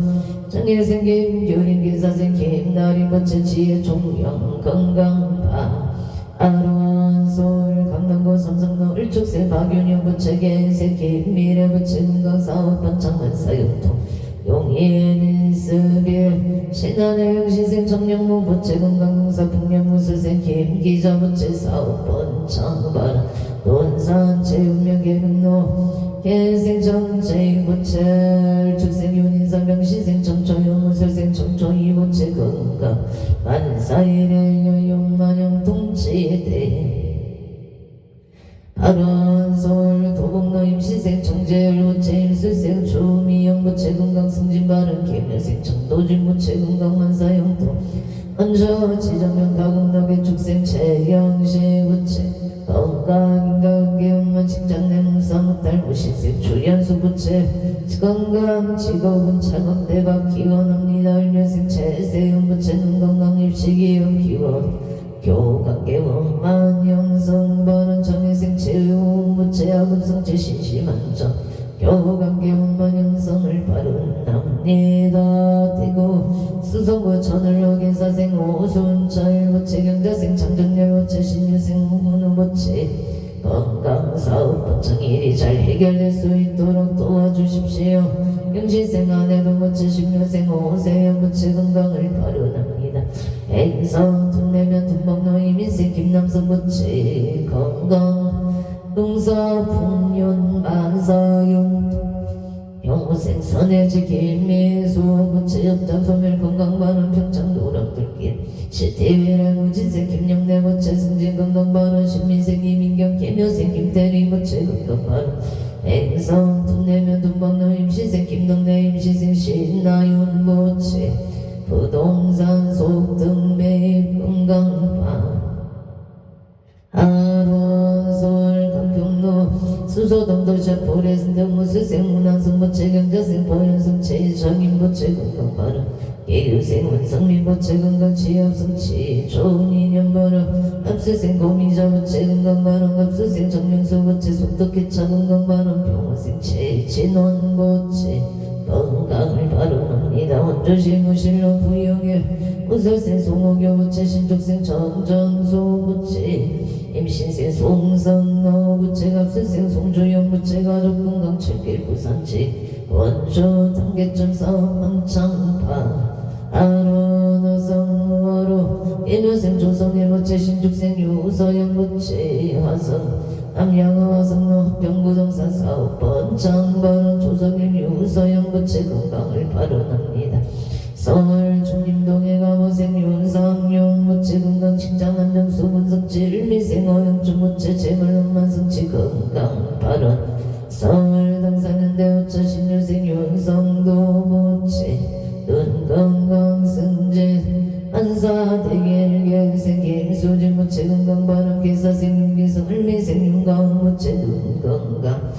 정혜생 김규린 기사생 김나리 모체 지혜 종영 건강바 아로한솔 강남구 삼성로 일축생 박윤영 모체 개생 김미래 모체 건강사업번청 만사용 동 용인 인스빌 신한의 명신생 정영무 모체 건강공사 풍년무술생 김기자 모체 사업번 청발 논산 체육명 계명로 개생 정체익 모체 축생 윤인사 명신생 정초용 무술생 정초이 모체 건강 만사일의 여용만영 동치대 발원솔 도봉로 임시생 정재열 모체 임술생 조미영 모체 건강 승진바른 김여생 정도진 모체 건강만사용도 언저 지정명 가공덕의 축생 최영시 모체 건강인간계엄만 칭장내 무사무탈 무신생 주연수 모체 건강 직업은 창업대박 기원합니다. 을려생 최세영 모체 건강 입시기원 기원 교관계원 만영성반은 정혜생 체육 무체하급성 제신심한정 교관계원 만영성을 바른납니다. 대구 수성구 천을로 개사생 오순철 모체 경자생 장정열 모체 신유생 후문우 모체 건강사업번청 일이 잘 해결될 수 있도록 도와주십시오. 영시생 아내도 모체 신유생 오세영 모체 건강을 바른합니다. 행성 동내면 동방로 이민생 김남성 모체 건강 동사 풍년 만사용 영호생 선해지 김미수 모체 옆장 소멸 건강반원 평창 노랑들길 시대위라 무진생 김영래 모체 승진 건강반원 신민생 이민경 김효생 김대리 모체 건강반원 행성 동내면 동방로 임시생 김동래 임시생 신나윤 모체 부동산 속등 매입 건강방 하루솔 강평로 수소동도샵 보레슨 등무수생 문항성 모체 경자생 보현성 체정인 모체 건강바로 예유생 원성민 모체 건강 취업성취 좋은 인연 바로 합수생 고미자 모체 건강바로 합수생 정명수 모체 속독기차 건강바로 병원생 체진원 모체 건강을 바로납니다. 공조시 무실로 부영에 우설생 송호교 부채 신족생 전전소 부채 임신생 송성노 부채 갑술생 송조영 부채 가족건강 칠길 부산지 원조 단계점 사망창파 아로노성어로 인후생 조성일 부채 신족생 유서영 부채 화성 남양어 화성로 병부동산 사업번 장발은 조성일 유서영 부채 건강을 발언합니다. 서울 중림동에 가보생 윤상용 부채 건강 칭장안정 수분성치 미생 어영주 부채 재물만성치 건강 발언 서울 당산현대 오차 신유생 윤성도 부채 눈 건강 승진 안사 대길 개생 김수진 부채 건강 발언 기사생 윤기성 을미생 윤강 부채 눈 건강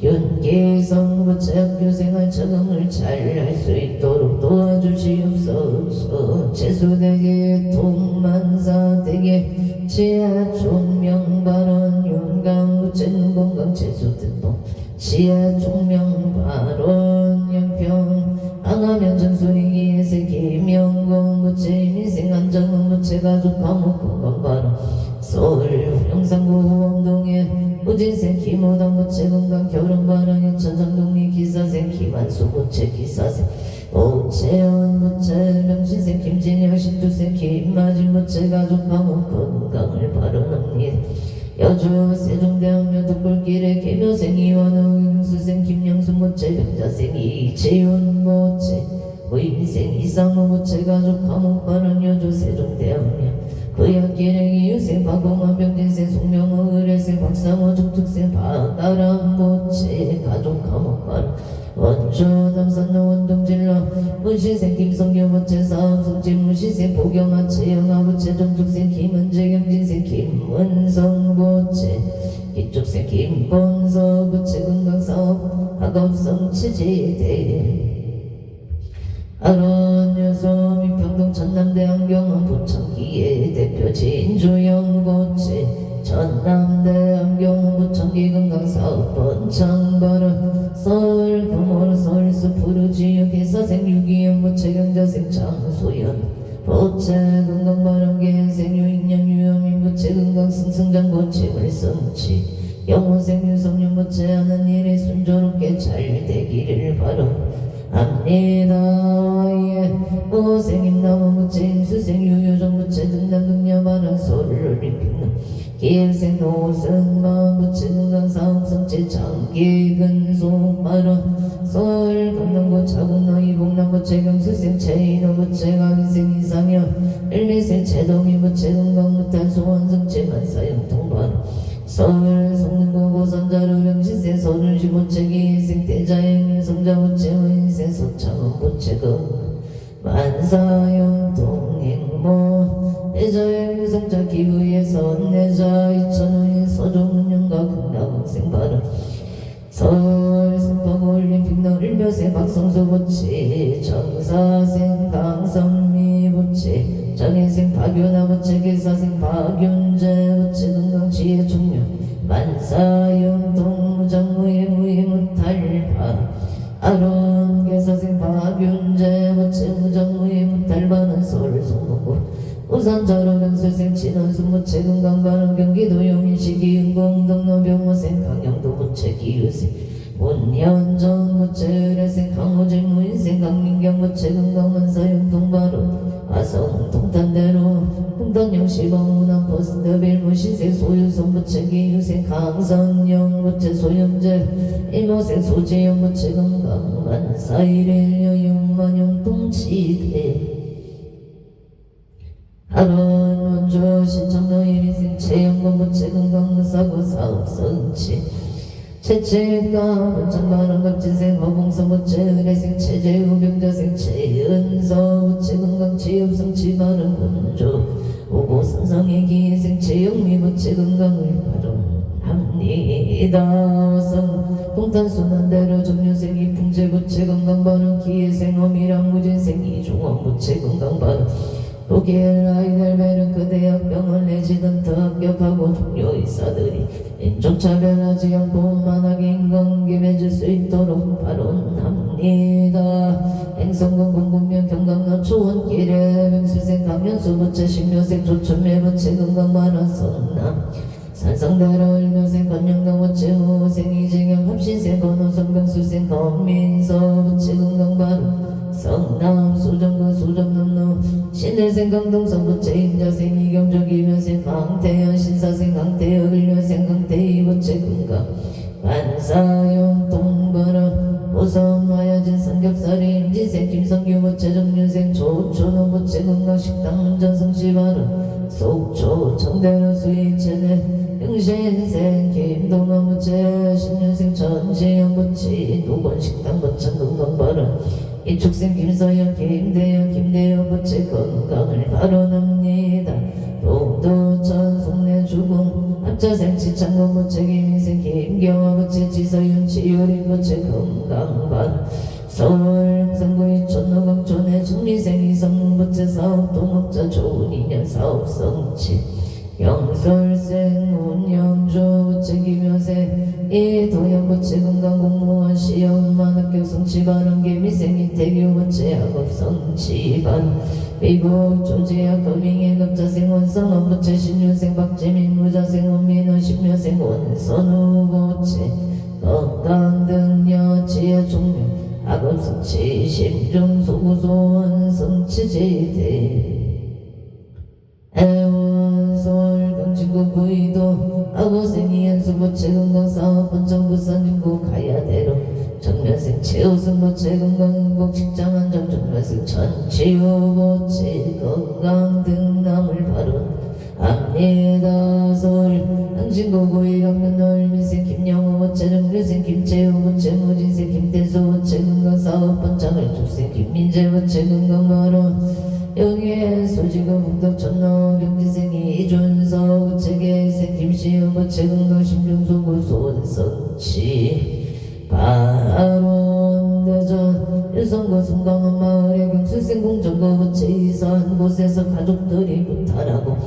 윤기성 부채 학교생활 적응을 잘 할 수 있도록 도와주시옵소서. 재수대계 동만사대계 지하 총명 발언 윤강 부채 눈 건강 재수등록 지하 총명 발언 연평 항하면 전소리기 예세 김영공 부채 민생 안정은 부채 가족 과목 건강 발언 서울 영상구 후원동에 우진생 김호당 부채 건강 결혼 발언 인천장동리 기사생 김한수 부채 기사생 오채원 부채 명신생 김진영 신주생 김마진 부채 가족 과목 건강을 발언합니다. 여주 세종대학교 독불길에 개묘생 이원우 수생 김영순 부채 병자생 이채윤 부채 부임생 이상우 부채 가족 과목 발언 여주 세종대학교 그약길에 이유생 박공화 병진생 송명호 의뢰생 박상호 중특생 박아람 부채 가족 과목 발언 원주 남산로 원동질러 문시생 김성규 부채 사업성지 문시생 보경아 채영아 부채 정tuk생 김은재 경진생 김은성 부채 기축생 김본서 부채 건강사업 학업성 치지대 아론여소 미평동 전남대 안경원 부천기의 대표 진주영 부채 전남대 안경원 부천기 건강사업번 장발은 서울 금호로 서울수 푸르지역 기사생 유기영 부채 경자생 장소연 부채 건강발언 개생 유인영 유영민 부채 건강승승장 부채 물성치 영호생 유성윤 부채 하는 일이 순조롭게 잘 되기를 바랍니다. 예. 무생 임나무 부채 임수생 유효정 부채 등남 등녀 발언 서울 올림픽로 기획생 노승만 부채 건강사업성체 장기근소 발언 서울 강남구 자국로 이봉남 부채 경수생 최인호 부채 가민생 이상현 일미생 최동희 부채 건강무탈 소원성체 만사형통 발언 서울 성능구 고산자루 명시생 서울시 부채 기생 대자행 성자 부채 의생 서창원 부채 건강 만사형 동행모 내자의 유성자 기부에서 내자 이천우인 서종운영과 극락운생 발언 서울 성파구 올림픽로 일묘생 박성수 부채 정사생 강성미 부채 정혜생 박윤아 부채 기사생 박윤재 부채 건강지혜 총련 만사형 동무장무의 무의무탈파 아론 개사생 박윤재 부채 무장무의 무탈반은 서울 성동구 우산자로 명설생 진원순 부채 건강반은 경기도 용인시 기흥공 동로병호생 강영도 부채 기유생 문현정 부채 의뢰생 강호재 무인생 강민경 부채 건강만사형 동바로 화성 동탄대로 홍단영시범 우남포스터빌 무신생 소유성 부채 기유생 강선영 부채 소영재 이모생 소재영 부채 건강만사일일 여윤만영 동치대 하론 원주 신청도 일인생 최영건 부채 건강무사고 사업성치 최채가 원장반원 갑진생 허봉성 부채 의뢰생 최재우 병자생 최은서 부채 건강치업성치 바른 원주 오고 삼성의 기회생 최영미 부채 건강을 발언합니다. 성 동탄순환대로 정유생 이풍재 부채 건강발언 기회생 어미랑 무진생 이종원 부채 건강발언 독일 아이들베른 그 대학병원 레지던트 합격하고 동료 의사들이 인종차별하지 않고 원만하게 인간관계 맺을 수 있도록 발언합니다. 행성군 공군면 경강남 초원길에 명수생 강연수 부채 신묘생 조천매 부채 건강만원 성남 산성대로 을묘생 건영당 부채 후생 이재경 합신생 건호성 병수생 건민서 부채 건강만원 성남 수정구 수정남로 신내생 강동성 부채 임자생 이경적 이면생 강태현 신사생 강태혁 을묘생 강태희 부채 건강 반사용 동바라 보성하여진 삼겹살이 임지생 김성규 부채 정유생 조초노 부채 건강식당 문전성시바라 속초 청대로 수익체내 영신생 김동원 부채 신유생 천지영 부채 노건식당 부천 건강바라 이축생 김서영 김대영 김대영 부채 건강을 바로납니다. 동도천 송내 주공 합자생 치창건 부채 김인생 김경화 부채 지서윤 치유린 부채 건강반 서울 흥성구 이촌노강촌의 정리생 이성문 부채 사업 동업자 좋은 인연 사업 성취 영설생 운영조 부채 김여생 이도영 부채 건강공무원 시험만 합격 성취반 개미생 이태규 부채 학업 성취반 미국 조지아 거밍의 급자생 원성원 부채 신유생 박재민 무자생 원민호 신묘생 원선우 부채 건강등여 지혜 종묘 학업 성취 심중 소구소원 성취지대 애원서울 강진구 구이도 아고생이 연수부채 건강사업 본청부산 중구 가야대로 정면생 최우승부채 건강행복 직장안정 정면생 천치유부채 건강등남을 바로 압니다. 서울 강진구 구이 강변널미생 김영호부채 정류생 김채우부채 무진생 김태수부채 건강사업 본창을 축생 김민재부채 건강바로 영예 소지가 북덕 천로 병지생이 이준서 부채계생 김시영 부채 건강 심중소구 손성치 바로 대전 일성구 송강원 마을의 경수생 공정거 부채 이사한 곳에서 가족들이 무탈하고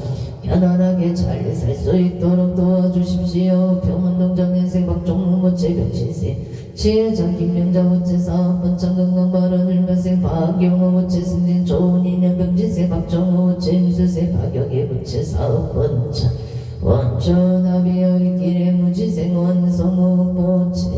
편안하게 잘 살 수 있도록 도와주십시오. 평안동정인생 박종무 부채 병신생 지혜장 김명자 부채 사업 번창 건강바른 을면생 박용호 부채 승진 좋은 인연 병진생 박정호 부채 임수생 박영애 부채 사업 번창 원초나비 어리길의 무지생 원성우 부채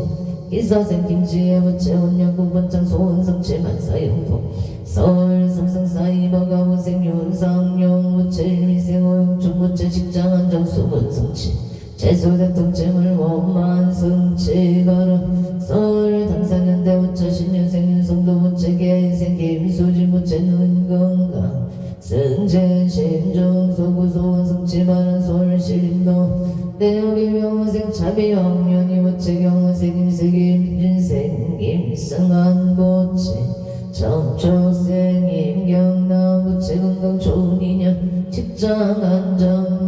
기사생 김지혜 부채 원영구 번창 소원성채 만사용도 서울 삼성사이버가 부생 윤상용 부채 일미생 오영춘 부채 직장안정 수분성치 재소대통증을 원만성치 바로 서울 당산현대 부채 신유생 윤성도 부채 개인생 김수진 부채 눈건강 승재 심중 소구소원 성치 바른 서울 신림도 내역일명호생 차비영년이 부채 경호생 김세기 민진생 김승한 부채 정초생 임경남 부채 건강 좋은 인연 직장안정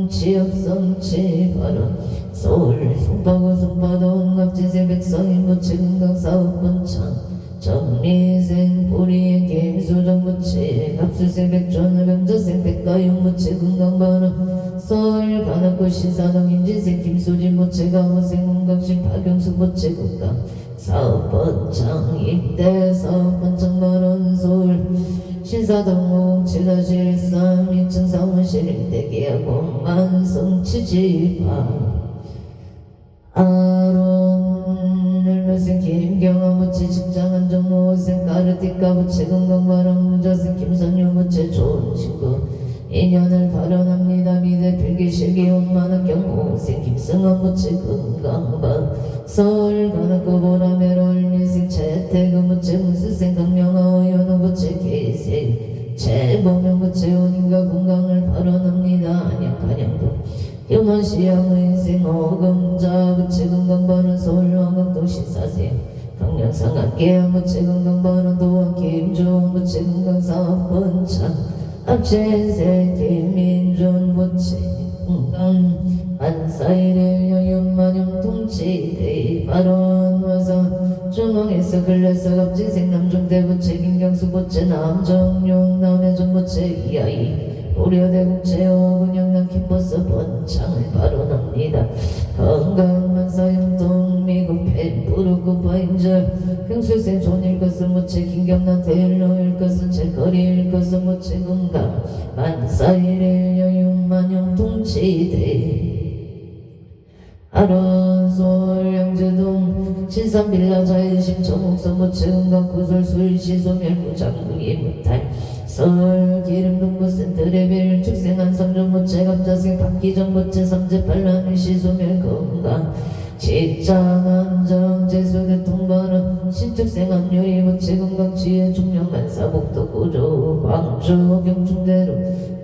지역성치 바로 서울 송파구 송파동 갑진생 백성인 부채 건강사업 본창 정리생 보리의 김수정 부채 갑수생 백전을 병자생 백가용 부채 건강바로 서울 관악구 신사동 임진생 김수진 부채 가호생 홍각신 박영숙 부채 건강 사업 번창 입대 사업 번창 바로 서울 신사동 07-13 2층 사무실 일대 계약원 만성치지방 아론 을묘생 김경화 부채 직장안정 모호생 까르띠까 부채 건강바람 무자생 김선유 부채 좋은 친구 인연을 발언합니다. 미대 필기실기 원만한 경호생 김승원 부채 건강바 서울 관악구 보라매로 을미생 채태금 부채 무수생 강명하 어연호 부채 개생 최보명 부채 원인과 건강을 발언합니다. 안양간양도 염원시향의생 어금자 부채 건강바는 서울 왕강동 신사생 강량상한 계양 부채 건강바는 도원 김종 부채 건강사업 번창 합체생 김민준 부채 건강 안사일의 여연만용 통치대 발언 와서 중앙에서 근래서 갑진생 남종대 부채 김경수 부채 남정용 남해준 부채 이하이 고려대국제어 근영남 김버스 번창을 발언합니다. 건강만사용동 미국 펜부르크 바인절 평수생 존일 것은 무채 김경남 대일로일 것은 제거리일 것은 무채 건강 만사일일 여윤만용 통치대 아론솔 양재동 신산빌라 자의심 정옥선 무채건강 구설수일 시소멸구 장군이 무탈 서울 기름동부센터 레벨 축생한 성전 무채 감자생 박기정 무채 삼재 팔라밀 시소멸 건강 직장 안정 재수대 통발은 신축생 압류리 무채 건강 지혜 중령 만사 복도 구조 광주 경충대로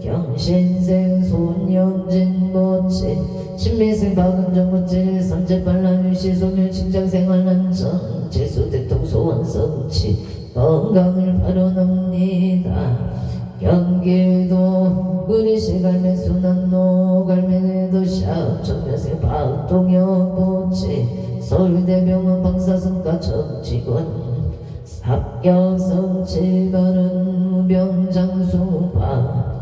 경신생 손영진 무채 신미생 박은정 무채 삼재 팔라밀 시소멸 직장생활 안정 재수대 통소원 성치 건강을 발언합니다. 경기도 구리시 갈매 순환로 갈매도 샵 정면생 박동영 보채 서울대병원 방사선과 정직원 합격성치 바른 무병장수파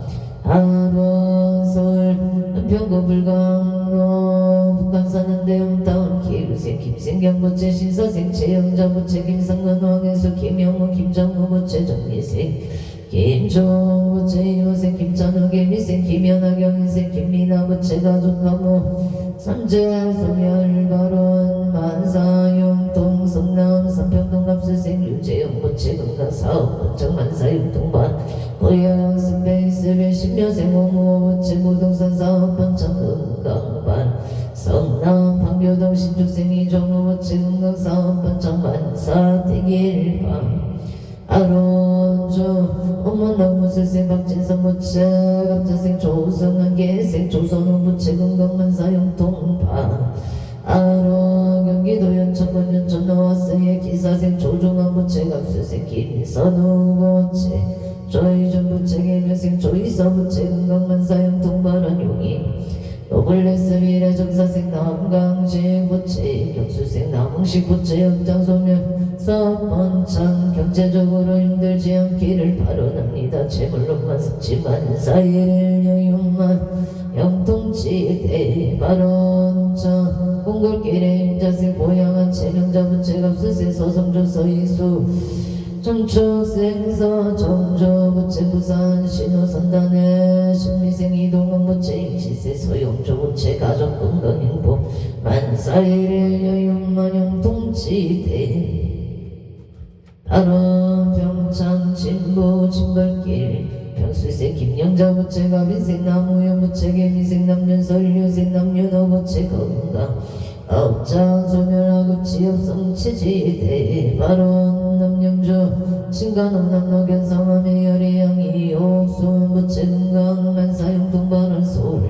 하루서울 은평구 불광로 북한 사는 대음다운 기루생 김생경 부채 신사생 최영자 부채 김상근 황혜수 김영우 김정우 부채 정리생 김종우 부채 이호생 김찬우 김희생 김연아 경희생 김민아 부채 가족가무 삼재 소멸 발원 만사용 동성남 삼평동 갑수생 유재영 부채 건강사업 번쩍 만사용 동반 고영 스페이스별 10년생 홍호 부채 부동산 사업 번쩍 건강반 성남 판교동 신축생 이종우 부채 건강사업 번쩍 만사 대길방 아론주 어머나 무술생 박진선 부채 갑자생 조성한 계생 조선우 부채 건강만사용 동반 아론 경기도 연천군 연천 나왔어의 기사생 조종한 부채 갑수생 김선우 부채 조이준 부채 개묘생 조이서 부채 건강만사용 동반한 용인 노블레스 미래 정사생 남강식 부채 경수생 남흥식 부채 역장소멸 서번창 경제적으로 힘들지 않기를 발언합니다. 재물로만 섭지만 사일을 여유만 영통치대 발언자 공골길에 임자생 보양한 체명자 부채 갑수생 서성조 서이수 정축생서 정조부채 부산 신호선단의 신미생 이동원 부채 임시세 서용조 부채 가족건강행복 만사일일 여윤만용 통치대 바로 평창 진부 진벌길 평수세 김영자 부채 가빈생 나무연 부채 개미생 남윤설 유생 남윤호 부채 건강 업장 소멸하고 지역성 치지대 바론 남영주 신간호 남노견 상암의 열이양이 옥순 부채 건강 만사용 동반을 서울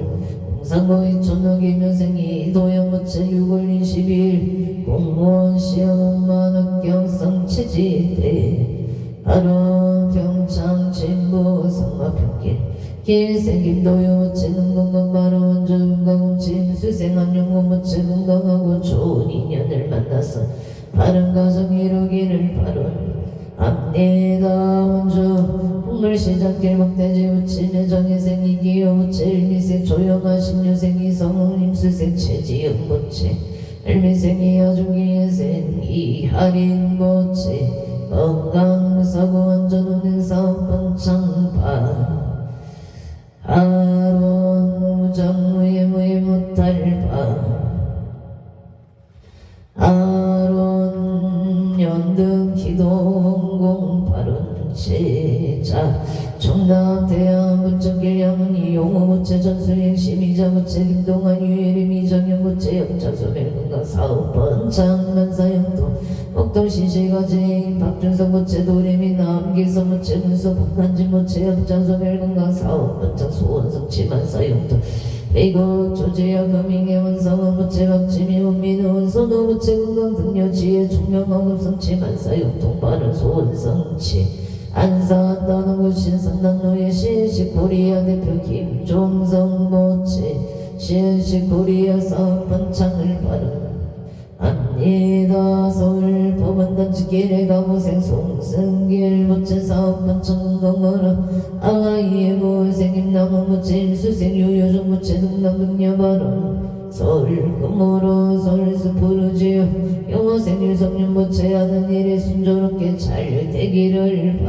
공산고인 촌노기 면생이 도영 부채 6월 20일 공무원 시험만 합격성 치지대 바론 평창 진부 성마평길 길생김 도요부채는 건강바로 원조 건강음침 수생한 용고부채 건강하고 좋은 인연을 만나서 바른 가정 이루기를 바론합니다. 원조 풍물시작길 목대지 부채 정혜생 이기요 부채 일미생 조영아 신유생 이성웅 임수생 최지영 부채 일미생 이하중기예생 이하린 부채 건강무사고 안전운행사업 번창반 아론 무장무예 무예 무탈바 아론 연등 기동공 바른 제자 청남 대양 부천길 양은이 용호 부채 전수행 심의자 부채 김동환 유예림 이정현 부채 역자소멸 건강 사업 번창 만사영동 목동 신시가제인 박준성 부채 도레미 남기성 부채 문서 박한진 부채 역자소멸 건강 사업 번창 소원성 치만사영동 미국 조지아 금잉의 원성은 부채 박지미 원민은 선호 부채 건강 등려 지혜 총명왕급 성치 만사영동 바른 소원성치 안산 단원구 신산남로의 시엔식 코리아 대표 김종성 부채 시엔식 코리아 사업 번창을 발언합니다. 합니다. 서울 법원단지길에 가보생 송승길 모체 사업반 청건거라 아이의 고생임 나무 모체 일수생 유효종 모체 등남 등야바람 서울 금호로 서울수 부르지요 영어생 유성윤 모체 하는 일에 순조롭게 잘 되기를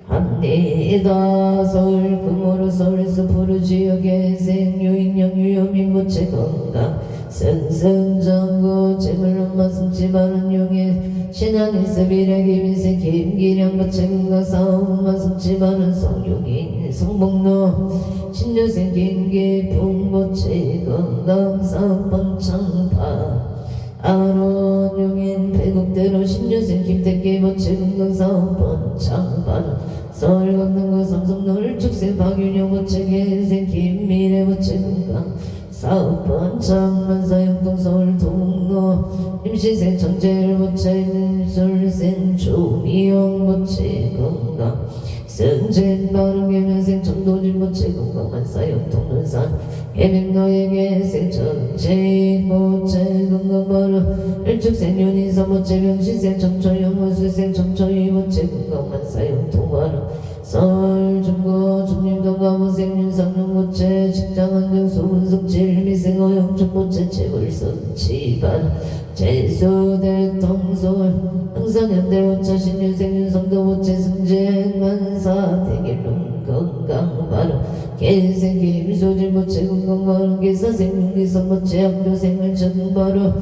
합니다. 서울 금호로 서울수 부르지요 개생 유인영 유효민 모체 건강 승승장구 재물론만 숨지 마는 용의 신한일세 비례기 민세 김기량 모체 건강 싸움만 숨지 마는 성용인 성복로 신유생 김기 풍모체 건강 싸움번 창파 아론 용인 배국대로 신유생 김택기 모체 건강 싸움번 창파 서울 강남구 삼성노을 축생 박윤영 모체 개생 김미래 모체 건강 사업번 창만사 영동 서울 동로 임시생 정재일 모체 임술생 조미영 모체 건강 승진 바른 개면생 정도진 모체 건강 만사 영동 논산 개명노예 개생 정재인 모체 건강 바른 일축생 윤인사 모체 명시생 정초영 모수생 정초이 모체 건강 만사 영동 바른 서울 중고 중림동 가무생 윤상용 모체 직장안정 소문석 질미생 어영축 모체 재벌선 집안 제수대통서울 흥선현대 모체 신유생 윤성도 모체 승진 만사 대길동 건강바로 개생 김소질 모체 건강바로 개사생 윤기선 모체 학교생을 정바로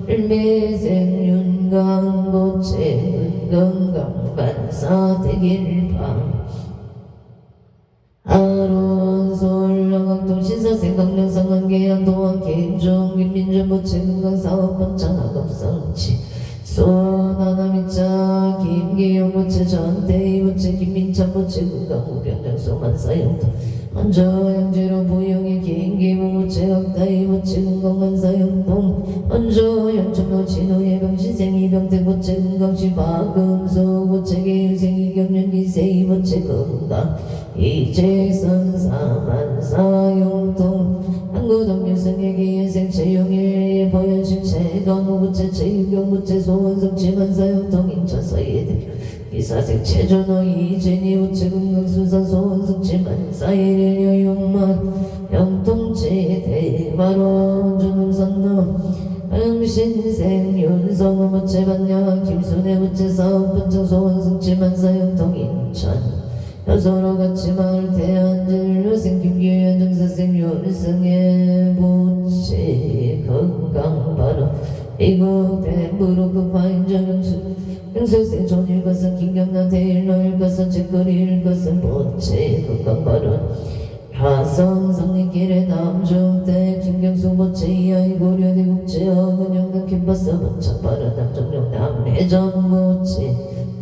일미생 윤강 모체 건강 만사 대길방 아론 서울 영광동 신사생 강릉성 한계한 도안 김종 김민준 모체 건강 사업번 장학업성치 소나나미자 김기용 모체 전태희 모체 김민찬 모체 건강 우병장 소만사영동 헌저 양재로 부영의 김기모 모체 학다희 모체 건강 만사영동 헌저 연천로 진호의 병신생 이병택 모체 건강시 박금소 모체 개유생 이경련 기세이 모체 건강 이재선 사만사용동 한구동 유승의 기예생 최용일 보현심 최강호 부채 최유경 부채 소원성 지만사용동 인천서예대 이사생 최준호 이진희 부채 금강수사 소원성 지만사일일 여용만 영통지 대바로 준음선로 응신생 윤성호 부채 반야 김순애 부채 사업번창 소원성 지만사용동 인천 여서로 같이 마을 대한진로생 김규현 정사생 요리승의 모체 건강바로 미국 대부로 급파인정 영수생 존일 것은 김경남 대일로일 것은 책거리일 것은 모체 건강바로 하성 성리길의 남중대 김경수 모체 이하이 고려대 국제 어근영당 캠퍼스 번창바로 남정령 남해전 모체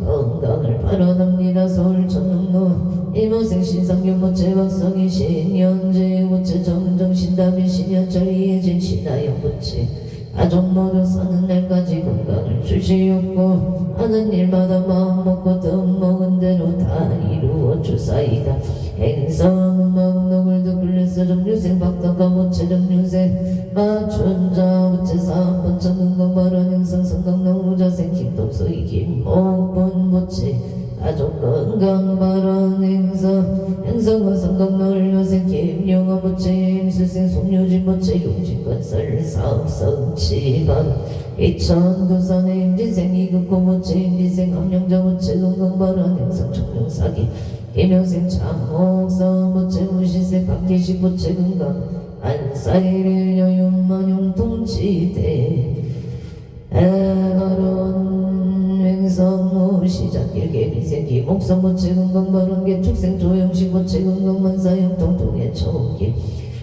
건강을 발언합니다. 서울 전남로 이모생 신상균 모체 박성희 신현재 모체 정은정 신다미 신현철 이혜진 신하영 모체 가족 모두 사는 날까지 건강을 주시옵고 하는 일마다 마음 먹고 뜻 먹은 대로 다 이루어 주사이다. 행성 막노글도 글래서 정류생 박덕가 모체 정류생 마춘자 모체 사번창 건강 발언 행성 성강농 우자생 김동수이 김목본 모체 가족 건강 발언 행성은 성강농 요생 김용화 모체 임수생 송유진 모체 용진건설 사업성 지방 이천도산의 임진생 이극고 모체 임진생 함령자 모체 건강 발언 행성 청룡사기 김영생 장옥서 모체 무시생 박기식 모체 건강 안사일일 여윤만 용통지대 에가론 횡성무 시작길 개미생 기목성 모체 건강 발언 개축생 조영식 모체 건강 만사형 통통의 초길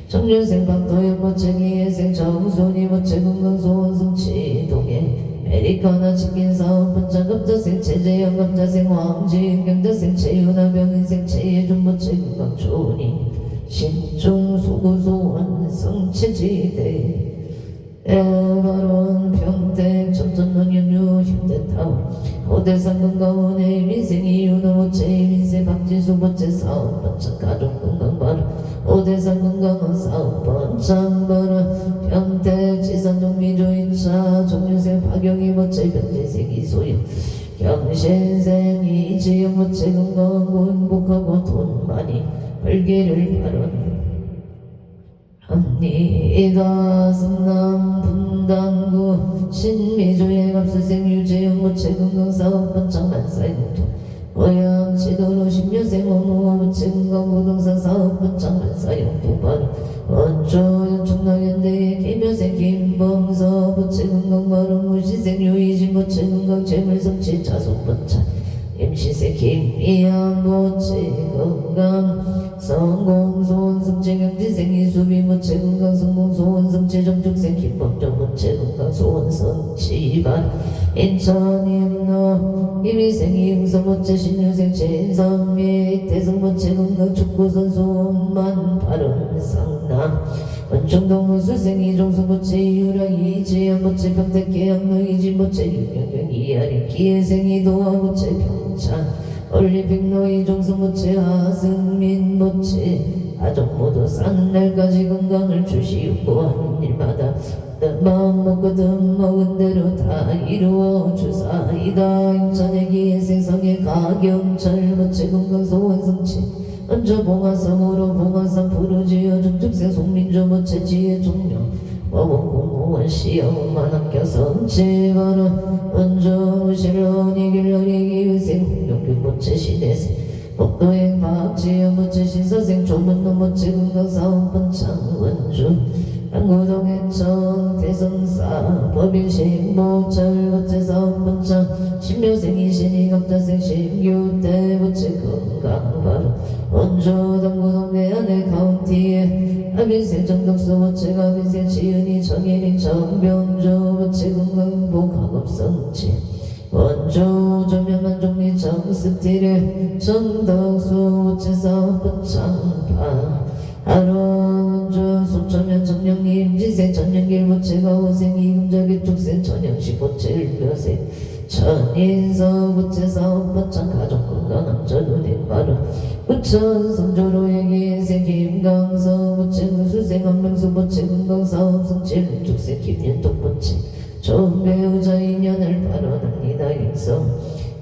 정년생 박도현 모체 기예생 정순이 모체 건강 소원성 치동에 메리카나 치킨사업 번창갑자생 최재영 갑자생 황지인 경자생 최윤아 병인생 최예준 모체 건강 조니 신중 소구소원 성체지대 에바론 평택 천천농연유 힘대타운 호대산 건강원의 민생 이윤호 모체 민생 박진수 모체 사업 번창 가족 건강 바로 오대산 건강한 사업번 장벌은 평택 지산 종미조 인차 종류생 파경이 멋제 병재생 이소영 경신생 이지영 멋제 건강하고 행복하고 돈 많이 벌기를 바랍니다. 성남 분당구 신미조의 갑수생 유재영 멋제 건강사업번 장만사행통 고향 지도로 10년생 어무 증거 부동산 사업분 장만사용 도발 원조 충남현대의 김여생 김범서 부채건강바로 무시생 유이진 부채건강 재물성치 자손번차 임시생 김이양 부채건강 성공소원성체 경지생 이수비 부채건강 성공소원성체 정축생 김범정 부채건강 소원성치반 인천임너 이미생 이응성부채 신유생 제인선미 대성부채 건강 축구선수만 바른 상남 원청동 수생 이종수부채 이유라 이지연부채 평택계양로 이진부채 육명경 이하리 기회생 이도화부채 평창 올림픽로 이종수부채 하승민부채 가족 모두 사는 날까지 건강을 주시고 하는 일마다 마음 먹거든 먹은 대로 다 이루어 주사이다. 인천의 기회생성의 가경철 부채 건강소원성치 언저 봉화성으로 봉화산 푸르지어 중축생 송민조 부채 지혜 종료 법원 공무원 시험만 합격 성취바로 언저 무실론이 길러리 기회생 홍룡균 부채 시대생 복도행 박지연 부채 신서생 조문노 부채 건강사업번 창원주 양구동해천 대성사 법인식 모철 부채 사업번창 신묘생 이신이 갑자생 신규대 부채 건강바로 원조 당구동 내안의 카운티에 아빈생 정덕수 부채 가빈생 지은이 정일인 정병조 부채 건강복 학업성치 원조 조명한 종리 정스틸의 정덕수 부채 사업번창파 하론주 소초면 정령님 지생 전령길 부채가 호생 이금적인 축생 전영식 부채 일묘생 천인서 부채 사업번창 가족건강한 전운행 바로 부천 성조로의 기생 김강서 부채 수생 한명수 부채 건강사업성치 축생 김연동 부채 좋은 배우자 인연을 발언합니다. 인성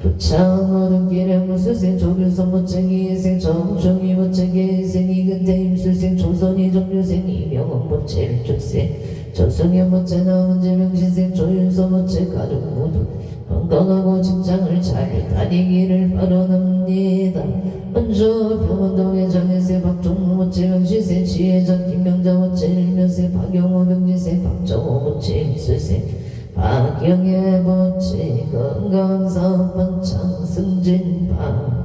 부창 어둠길에 무수생 조규성 부채기 예생 정중이 부채기 예생 이근태 임수생 조선이 정류생 이명원 부채 일축생 조승현 부채 나은재 명신생 조윤서 부채 가족 모두 건강하고 직장을 잘 다니기를 바라옵니다. 먼저 병원동의 정혜생 박종무 부채 명신생 지혜전 김명자 부채 일면생 박영호 명지생 박정호 부채 임수생 박영애 부채 건강사업번창 승진파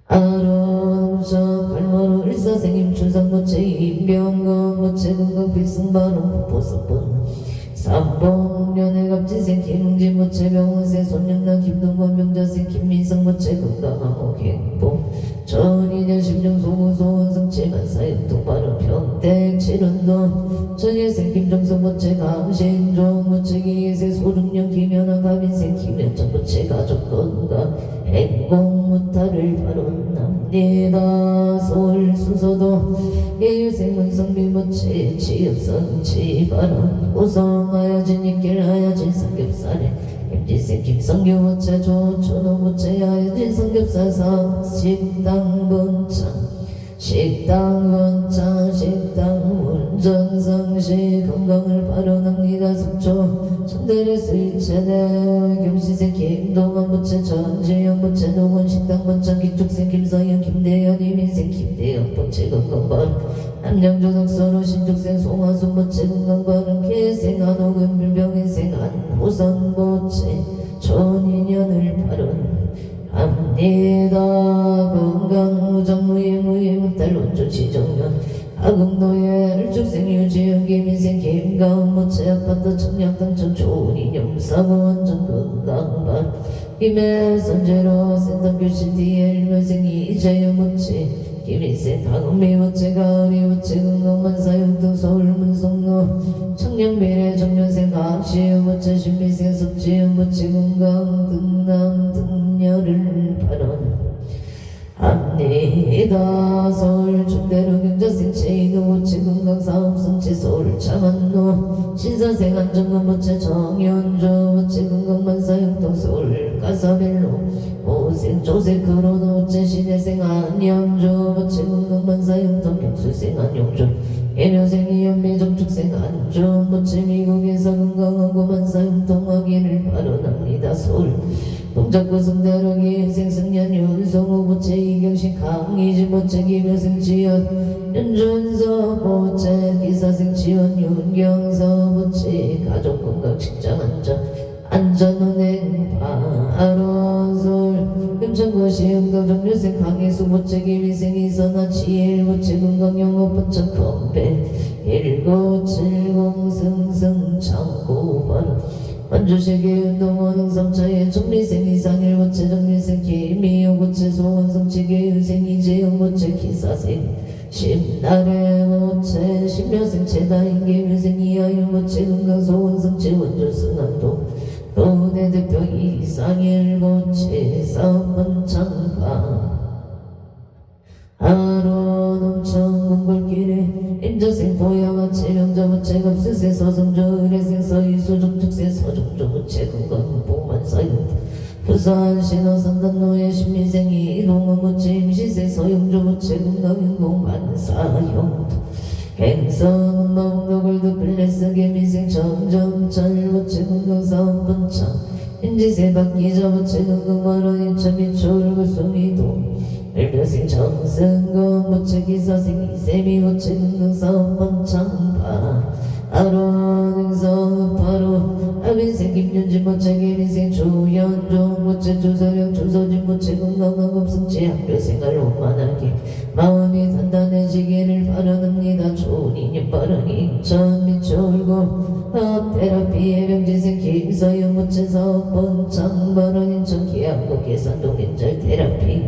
아론정 갈모로 일사생임 출산부채 임병건 부채 건강 필승바로 보석번 삼봉년의 갑지생 김웅진 부채 병원생 손영란 김동건 명자생 김민성 부채 건강하고 행복 전인현 심정 소구소원성체 만사역동 바로 평택 칠운동 정일생 김정성 부채 강신종 부채 기예생 소중령 김현아 가빈생 김현정 부채 가족건강 행복무탈을 바론납니다. 서울 수서도 예유생 문성비 부채 지읍성치 바론 고성하여진 있길 하여진 삼겹살에 임지생 김성규 부채 조천호 부채 하여진 삼겹살 식당 번창 식당 번창 식당 운전성시 건강을 바라옵니다. 속초 천대를 스위체대 경시생 김동원 부채 전지영 부채 노원 식당 번창 기축생 김서영 김대현 이민생 김대현 부채 건강바로 남양조석서로 신축생 송하순 부채 건강바로 개생 한옥은 밀병인생 한호선 부채 전인연을 바른 합니다. 건강무정무예 무예무탈 원조 지정면 하금도에 일축생 유지영 김인생 김가은 부채 아파트 청약당천 좋은인형 사고 원전 건강발 김해 선제로 센터교실 뒤에 일묘생 이재영 부채 김인생 강은미 부채 가을이 부채 건강만사역등 서울문성로 청년미래 정년생 박시영 부채 신미생 석지영 부채 건강 등남 등녀를 발언합니다. 합니다. 서울 중대로 경자생 체인호 지금강 사업성치 서울 차만노 신사생 안정금 모체 정연조 모체 금강만사형동 서울 가사벨로 오생 조세 크로노 모체 신혜생 안영조 모체 금강만사형동 경수생 안영조 해묘생이 연매정축생 안조 모체 미국에서 건강하고 만사형동 하기를 발언합니다. 서울 동작구 성대로기 생승년 윤성호 모체 이경식 강의지 모체 김효승 지연 윤준서 모체 기사생 지원 윤경서 모체 가족건강 직장 안전운행 바로솔 금천구 시흥도 정류생 강희수 모체 김희생 이선아 지일 모체 건강영업 본청 건배 1970 승승 창고 바로 완주시계 운동원 흥성차의 정리생 이상일 모체 정리생 김미호 모체 소원성치계 유생 이재영 모체 기사생 심나래 모체 신묘생 최다인 김유생 이하유 모체 금강 소원성치 원주승한도 도내 대표 이상일 모체 사업번창가 하루 넘쳐 공골길에 임자생 보양아 체명자 모체 갑수세 서성조 의뢰생 서이수 정축세 서정조 모체 건강 복만사유 부산 신호선단로의 신미생이 이동원 모체 임시세 서영조 모체 건강인공 만사형 행성 먹노골도 플레스 개미생 점점철 모체 건강사업번창 임지세 박기자 모체 건강만원 인천미 초울구송이도 일묘생 정승건 모체 기사생 이세미 모체 건강사업번창파 아론행성 바로 아빈생 김윤진 모체 개미생 조연종 모체 조서령 조서진 모체 건강한 검성치 학교생활 원만하게 마음이 단단해지기를 바라옵니다. 좋은 인연 바른 인천 미쳐올고 테라피 해병지생 김서영 모체 사업번창 바른 인천 기암고 계산동 인절 테라피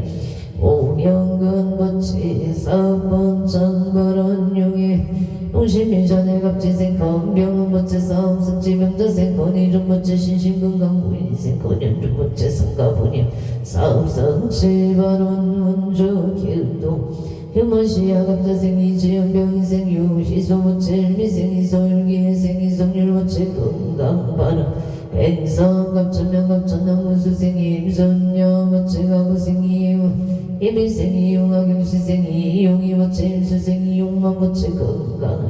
오명근 모체 사업번창 바른 용해 동실민전의 갑지생 건병은 모체 사업성지 명자생 건의중 모체 신심건강 무인생 건연중 모체 성가분임 사업성지 바론 원주 기운도 휴먼시야 갑자생 이지연병인생 유희소 모체 일미생 이소율기회생 이성률 모체 건강바람 행성 갑천명 갑천왕 무수생 임손녀 모체 가무생 이유 이밀생 이용하경시생 이용이 모체 임수생 이용만 모체 건강을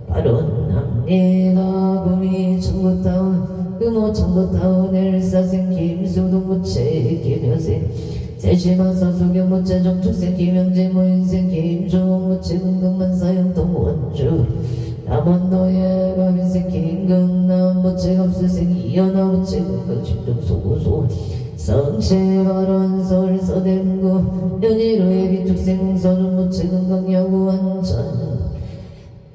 발언합니다. 금이 청구타운 금호 청구타운 엘사생 김수동 모체 김효생 세심한 서수경 모체 정축생 김영재 모인생 김종 모체 건강만사형동 원주 남원노예 가빈생 김금남 모체 갑수생 이연아 모체 건강 진정소고소 성체발언 서울 서대문구 연희로의 기축생 서른 모체 건강 야구 완전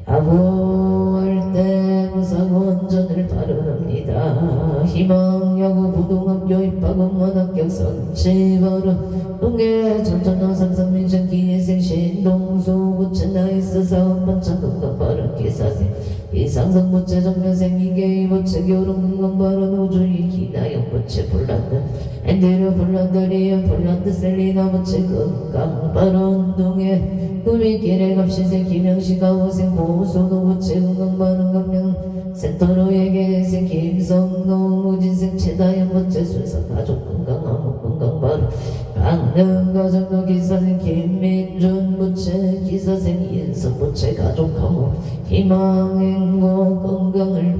야구할 때 무사고 원전을 발언합니다. 희망 야구 고등학교 입학원만 합격 성체발언 동계 전천당 삼성민전 기회생 신동수 모체 나이스 사업번창 건강 발언 기사생 이상성 모체 정면생 이계의 모체 결혼 건강 발언 우주의 기나영 모체 폴란드 앤드류 폴란드 리언 폴란드 셀리나 모체 건강 발언 동해 구미길에 갑시생 김영시가 호생 고소노 모체 건강 발언 강명 센터로에게생 김성노 무진생 최다연 모체 순서 가족 건강 암흑 건강 발언 강릉 가정도 기사생 김민준 모체 기사생 인성 모체 가족 암흑 희망 행복 건강을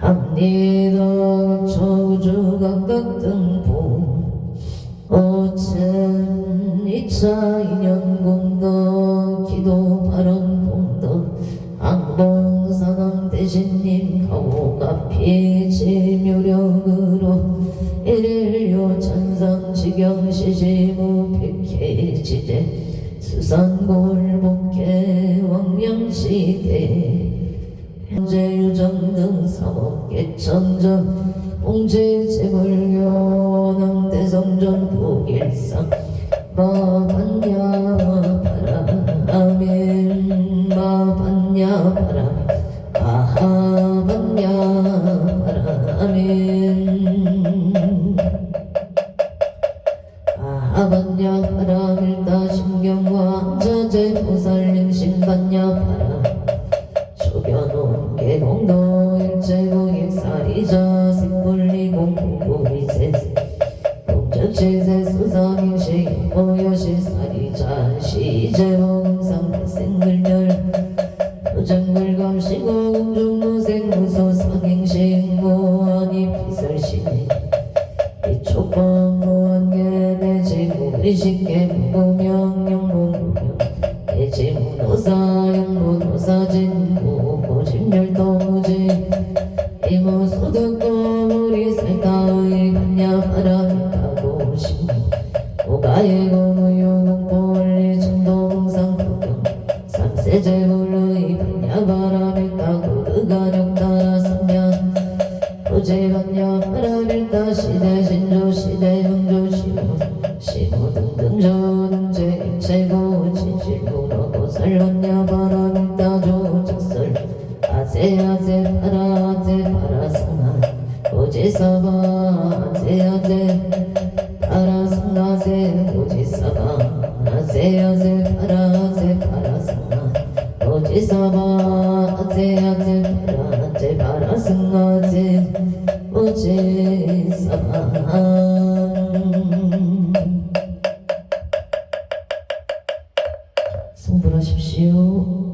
발언합니다. 초주 각각 등보 오천 2차 인연 공덕 기도 발언 공덕 항봉사남 대신님 가오가피 지묘력으로 일일요 천상 지경 시시무 백해지제 수산골목회 왕명시대 현재유정 등 삼업계천전 봉제재물교 원앙대성전 국일상 마반야 바라멘 마반야 바라멘 아하반야 바라멘 아반야 바라밀다 신경과 자제 보살링 신반야 바라 조변온 개공도 일체고객 사리자 생불리공 공부리세세 공적시세 수상행시 보여시 사리자 시제봉상 생글렬 도정불감시고 공중무생무소 상행시무아니 비설시네 이촉법무한계내지무 의식계무명영무무명 대지무노사영무노사진무 고집열도무지 이무소득도 우리 살다의 간야바람이다고 신무 오가예고무유공포원리 정동상구경 삼세제불의 간야바람이다고 그가령 따라서면 도제간야바람일다 시대 신조 시대 명조 시무 등등 조등제 일체고 진실무로 보살간야바람일다 조적설 아세아세 파라성나 오지사바 아세아세 파라성나세 오지사바 아세아세 파라성나 오지사바 아세아세 파라성나세 오지사바 성불하십시오.